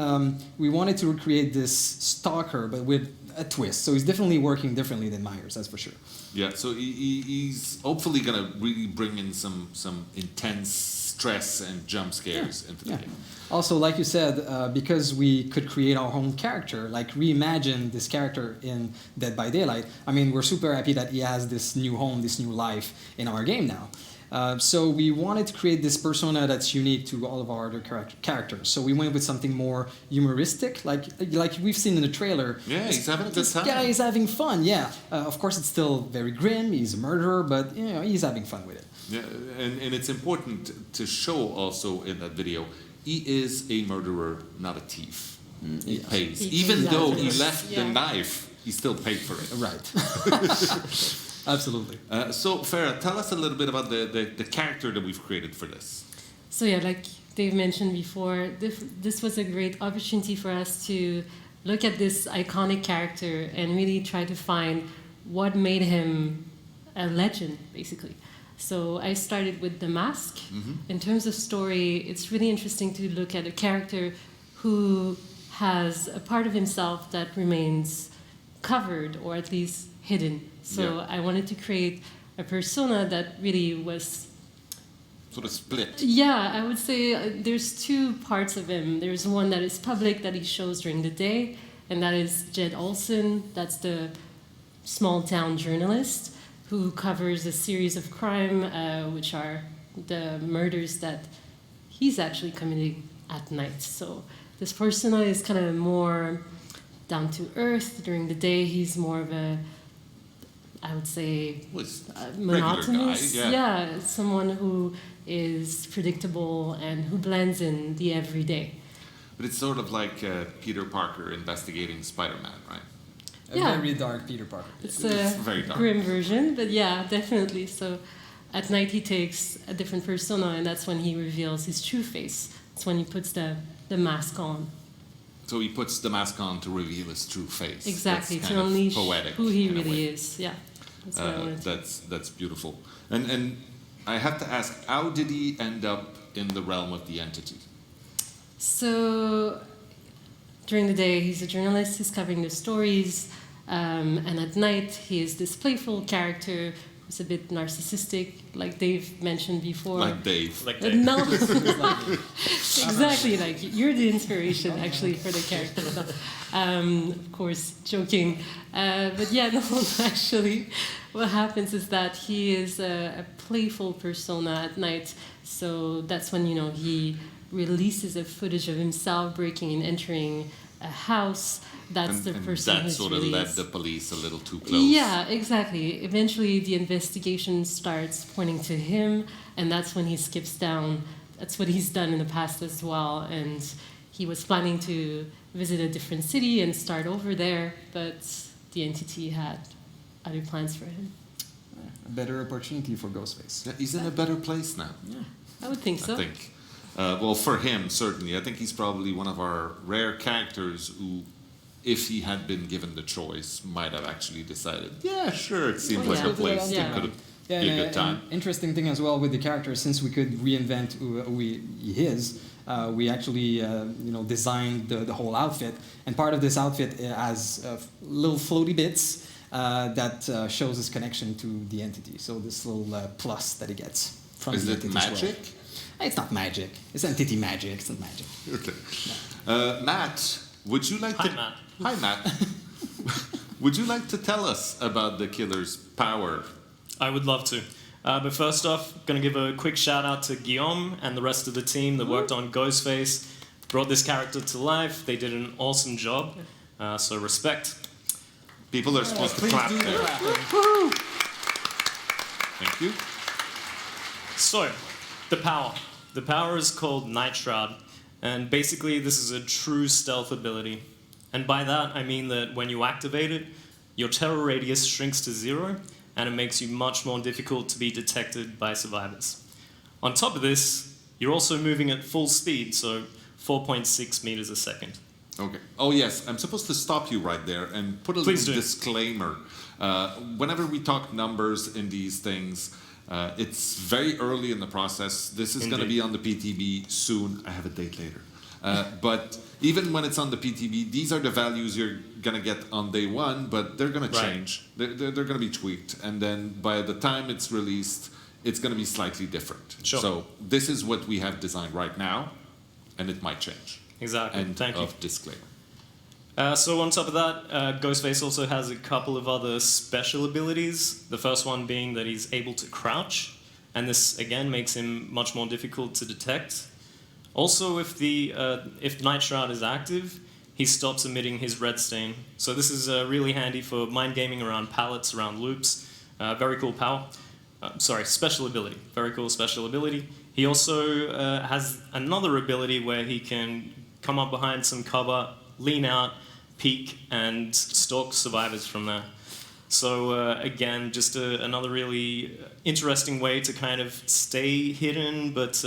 wanted to recreate this stalker, but with a twist. So he's definitely working differently than Myers, that's for sure. Yeah. So he's hopefully gonna really bring in some intense stress and jump scares into the game. Also, like you said, because we could create our own character, like reimagine this character in Dead by Daylight, I mean, we're super happy that he has this new home, this new life in our game now. So we wanted to create this persona that's unique to all of our other characters. So we went with something more humoristic, like we've seen in the trailer. Yeah, he's having a good time. Yeah, he's having fun. Yeah, of course it's still very grim. He's a murderer, but you know he's having fun with it. Yeah, and it's important to show also in that video, he is a murderer, not a thief. He pays, even though he left the knife. He still paid for it. Right. Absolutely. So, Farah, tell us a little bit about the character that we've created for this. So yeah, like Dave mentioned before, this was a great opportunity for us to look at this iconic character and really try to find what made him a legend, basically. So I started with the mask. In terms of story, it's really interesting to look at a character who has a part of himself that remains covered or at least hidden. So I wanted to create a persona that really was sort of split. Yeah, I would say there's two parts of him. There's one that is public that he shows during the day, and that is Jed Olson. That's the small town journalist who covers a series of crime, which are the murders that he's actually committing at night. So this persona is kind of more down to earth. During the day, he's more of a, I would say, monotonous. Guy, yeah, someone who is predictable and who blends in the everyday. But it's sort of like Peter Parker investigating Spider-Man, right? A very dark Peter Parker. It's a very dark. grim version, but yeah, definitely. So at night he takes a different persona, and that's when he reveals his true face. It's when he puts the mask on. So he puts the mask on to reveal his true face. Exactly, That's to kind of unleash poetic who he in a really way. is. Yeah, that's what I wanted to. That's beautiful. And I have to ask, how did he end up in the realm of the entity? So during the day, he's a journalist. He's covering the stories, and at night, he is this playful character who's a bit narcissistic, like Dave mentioned before. Like Dave. Like Dave. No, exactly. Like you're the inspiration, actually, for the character. So, of course, joking, but yeah, no. Actually, what happens is that he is a playful persona at night. So that's when he releases a footage of himself breaking and entering a house. That's the person that who's sort of really led the police a little too close. Yeah, exactly. Eventually, the investigation starts pointing to him, and that's when he skips down. That's what he's done in the past as well. And he was planning to visit a different city and start over there, but the entity had other plans for him. A better opportunity for Ghostface. Yeah, he's in a better place now. Yeah, I would think so. I think. Well, for him, certainly. I think he's probably one of our rare characters who, if he had been given the choice, might have actually decided, yeah, sure, it seems like a place that could have been a good time. Interesting thing as well with the character, since we could reinvent who he is, we actually designed the whole outfit. And part of this outfit has little floaty bits that shows his connection to the entity. So this little plus that he gets from is the it entity magic? as well. It's not magic. It's entity magic. It's not magic. Okay. Matt, would you like Matt. Hi, Matt. Would you like to tell us about the killer's power? I would love to. But first off, going to give a quick shout out to Guillaume and the rest of the team that worked on Ghostface, brought this character to life. They did an awesome job. So respect. People are supposed to clap there. Thank you. So, the power. The power is called Night Shroud, and basically this is a true stealth ability. And by that I mean that when you activate it, your terror radius shrinks to 0, and it makes you much more difficult to be detected by survivors. On top of this, you're also moving at full speed, so 4.6 meters a second. Okay. Oh yes, I'm supposed to stop you right there and put a little disclaimer. Whenever we talk numbers in these things, it's very early in the process. This is going to be on the PTB soon. I have a date later. But even when it's on the PTB, these are the values you're going to get on day one, but they're going to change. They're going to be tweaked. And then by the time it's released, it's going to be slightly different. Sure. So this is what we have designed right now, and it might change. Exactly. End Thank you. of disclaimer. So on top of that, Ghostface also has a couple of other special abilities. The first one being that he's able to crouch, and this again makes him much more difficult to detect. Also, if Night Shroud is active, he stops emitting his red stain. So this is really handy for mind gaming around pallets, around loops. Very cool power. Special ability. Very cool special ability. He also has another ability where he can come up behind some cover, lean out, peek, and stalk survivors from there. So again, just another really interesting way to kind of stay hidden, but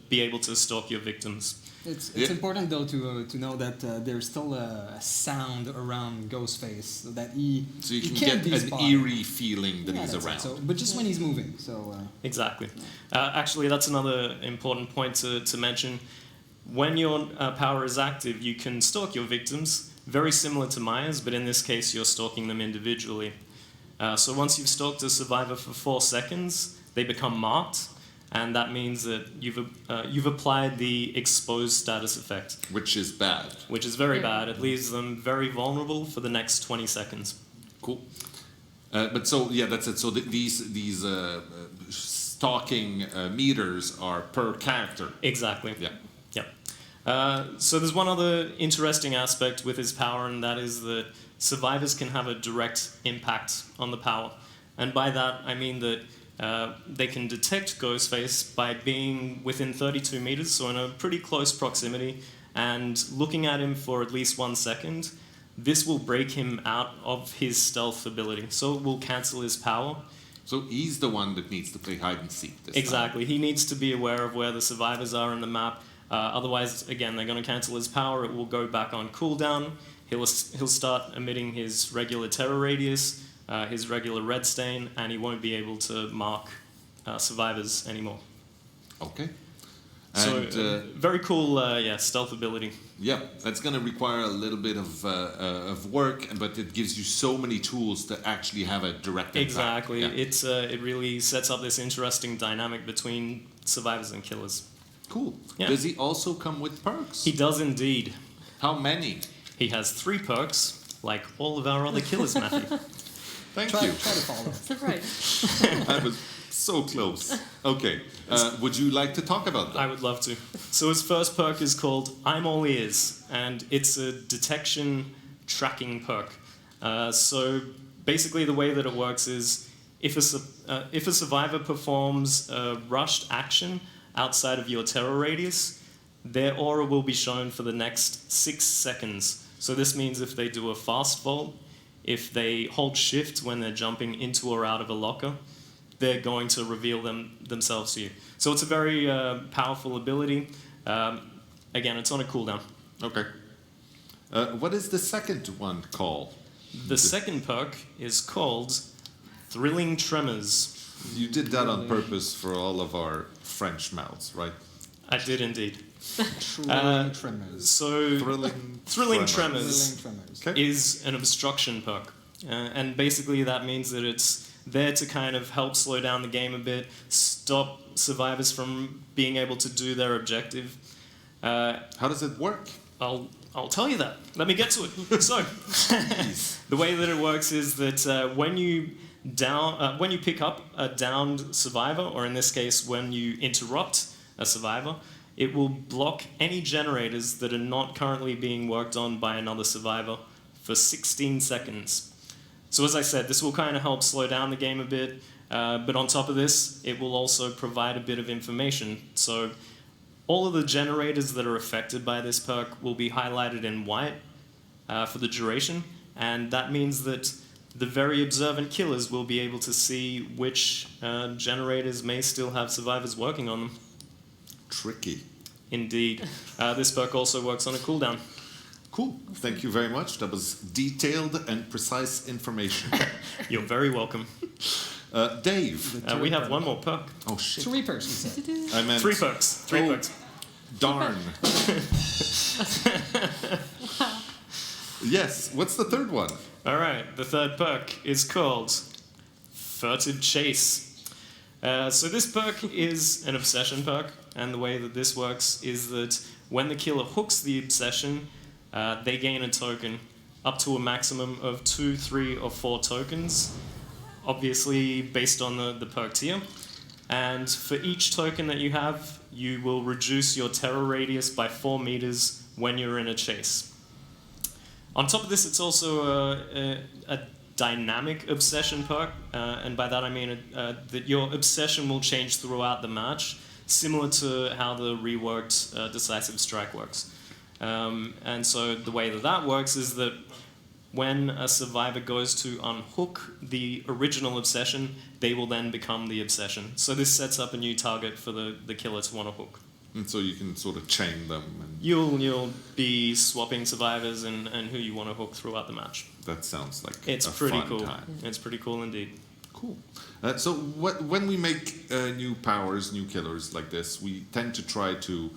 be able to stalk your victims. It's important though to know that there's still a sound around Ghostface, so that he So you he can can't get be an spotted. eerie feeling that Yeah, he's that's it. around. So, but just when he's moving. So Exactly. Actually, that's another important point to mention. When your power is active, you can stalk your victims, very similar to Myers, but in this case, you're stalking them individually. So once you've stalked a survivor for 4 seconds, they become marked, and that means that you've applied the exposed status effect. Which is bad. Which is very bad. It leaves them very vulnerable for the next 20 seconds. Cool. But so, yeah, that's it. So these stalking meters are per character. Exactly. Yeah. So there's one other interesting aspect with his power, and that is that survivors can have a direct impact on the power. And by that, I mean that they can detect Ghostface by being within 32 meters, so in a pretty close proximity, and looking at him for at least 1 second. This will break him out of his stealth ability, so it will cancel his power. So he's the one that needs to play hide and seek this Exactly. He needs to be aware of where the survivors are in the map. Otherwise, again, they're going to cancel his power. It will go back on cooldown. He'll start emitting his regular terror radius, his regular red stain, and he won't be able to mark survivors anymore. Okay. So, And very cool, stealth ability. yeah, that's going to require a little bit of work, but it gives you so many tools to actually have a direct impact. Exactly. Yeah. It really sets up this interesting dynamic between survivors and killers. Cool. Yeah. Does he also come with perks? He does indeed. How many? He has 3 perks, like all of our other killers, Matthew. Thank try you. to follow. Surprise. I was so close. Okay. Would you like to talk about that? I would love to. So his first perk is called I'm All Ears, and it's a detection tracking perk. So basically the way that it works is if a survivor performs a rushed action outside of your terror radius, their aura will be shown for the next 6 seconds. So this means if they do a fast vault, if they hold shift when they're jumping into or out of a locker, they're going to reveal themselves to you. So it's a very powerful ability. Again, it's on a cooldown. Okay. What is the second one called? The second perk is called Thrilling Tremors. You did that on purpose for all of our French mouths, right? I did indeed. Thrilling Tremors. So Thrilling Tremors Okay. is an obstruction perk. And basically that means that it's there to kind of help slow down the game a bit, stop survivors from being able to do their objective. How does it work? I'll tell you that. Let me get to it. So, the way that it works is that when you pick up a downed survivor, or in this case, when you interrupt a survivor, it will block any generators that are not currently being worked on by another survivor for 16 seconds. So as I said, this will kind of help slow down the game a bit, but on top of this, it will also provide a bit of information. So all of the generators that are affected by this perk will be highlighted in white for the duration, and that means that the very observant killers will be able to see which generators may still have survivors working on them. Tricky. Indeed. This perk also works on a cooldown. Cool. Thank you very much. That was detailed and precise information. You're very welcome. Dave. We have one more perk. Oh, shit. 3 perks, he said. I meant 3 perks. 3 perks. Darn. Yes. What's the third one? All right. The third perk is called Furtive Chase. So this perk is an obsession perk, and the way that this works is that when the killer hooks the obsession, they gain a token up to a maximum of 2, 3, or 4 tokens, obviously based on the perk tier. And for each token that you have, you will reduce your terror radius by 4 meters when you're in a chase. On top of this, it's also a dynamic obsession perk, and by that I mean that your obsession will change throughout the match, similar to how the reworked Decisive Strike works. And so the way that works is that when a survivor goes to unhook the original obsession, they will then become the obsession. So this sets up a new target for the killer to want to hook. And so you can sort of chain them. And You'll be swapping survivors and who you want to hook throughout the match. that sounds like It's a pretty fun cool. time. It's pretty cool indeed. Cool. So when we make new powers, new killers like this, we tend to try to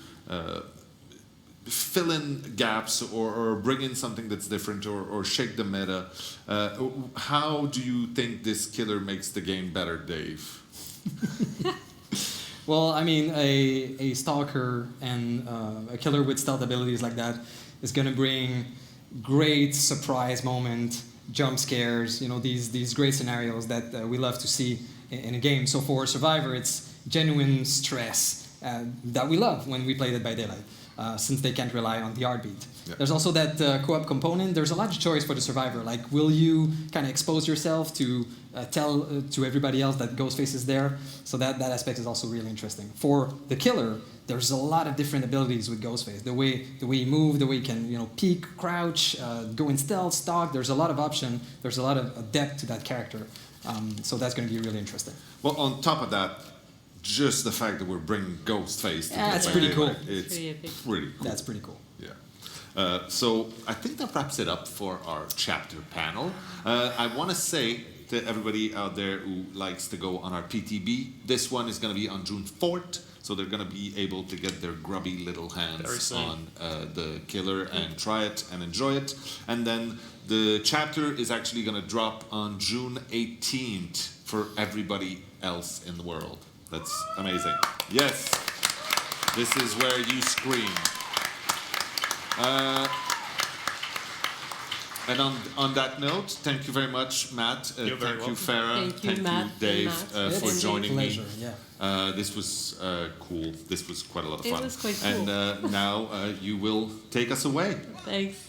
fill in gaps or bring in something that's different or shake the meta. How do you think this killer makes the game better, Dave? Well, I mean, a stalker and a killer with stealth abilities like that is going to bring great surprise moment, jump scares, these great scenarios that we love to see in a game. So for a survivor, it's genuine stress that we love when we play Dead by Daylight, since they can't rely on the heartbeat. Yeah. There's also that co-op component. There's a lot of choice for the survivor. Like, will you kind of expose yourself to tell to everybody else that Ghostface is there? So that aspect is also really interesting. For the killer, there's a lot of different abilities with Ghostface. The way he moves, the way he can peek, crouch, go in stealth, stalk. There's a lot of option. There's a lot of depth to that character. So that's going to be really interesting. Well, on top of that, just the fact that we're bringing Ghostface to That's Dead by pretty Daylight, cool. It's pretty cool. That's pretty cool. Yeah. So I think that wraps it up for our chapter panel. I want to say to everybody out there who likes to go on our PTB, this one is going to be on June 4th, so they're going to be able to get their grubby little hands on the killer and try it and enjoy it. And then the chapter is actually going to drop on June 18th for everybody else in the world. That's amazing. Yes, this is where you scream. And on that note, thank you very much, Matt. You're very thank you, welcome. Farah. Thank you, Matt. Dave, for joining pleasure. me. Yeah. This was cool. This was quite a lot of It fun. was quite cool. And now you will take us away. Thanks.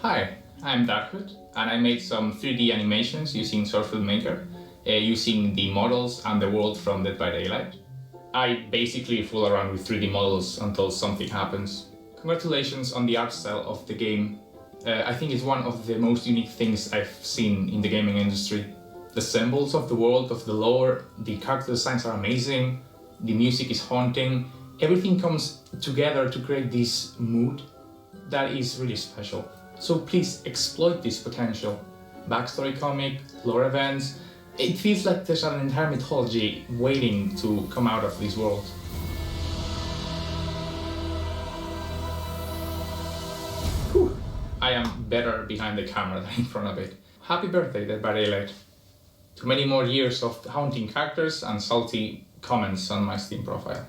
Hi, I'm DOUCHE, and I made some 3D animations using Source Filmmaker, using the models and the world from Dead by Daylight. I basically fool around with 3D models until something happens. Congratulations on the art style of the game. I think it's one of the most unique things I've seen in the gaming industry. The symbols of the world, of the lore, the character designs are amazing, the music is haunting, everything comes together to create this mood that is really special. So please exploit this potential. Backstory comic, lore events, it feels like there's an entire mythology waiting to come out of this world. Whew. I am better behind the camera than in front of it. Happy birthday, Dead by Daylight. To many more years of haunting characters and salty comments on my Steam profile.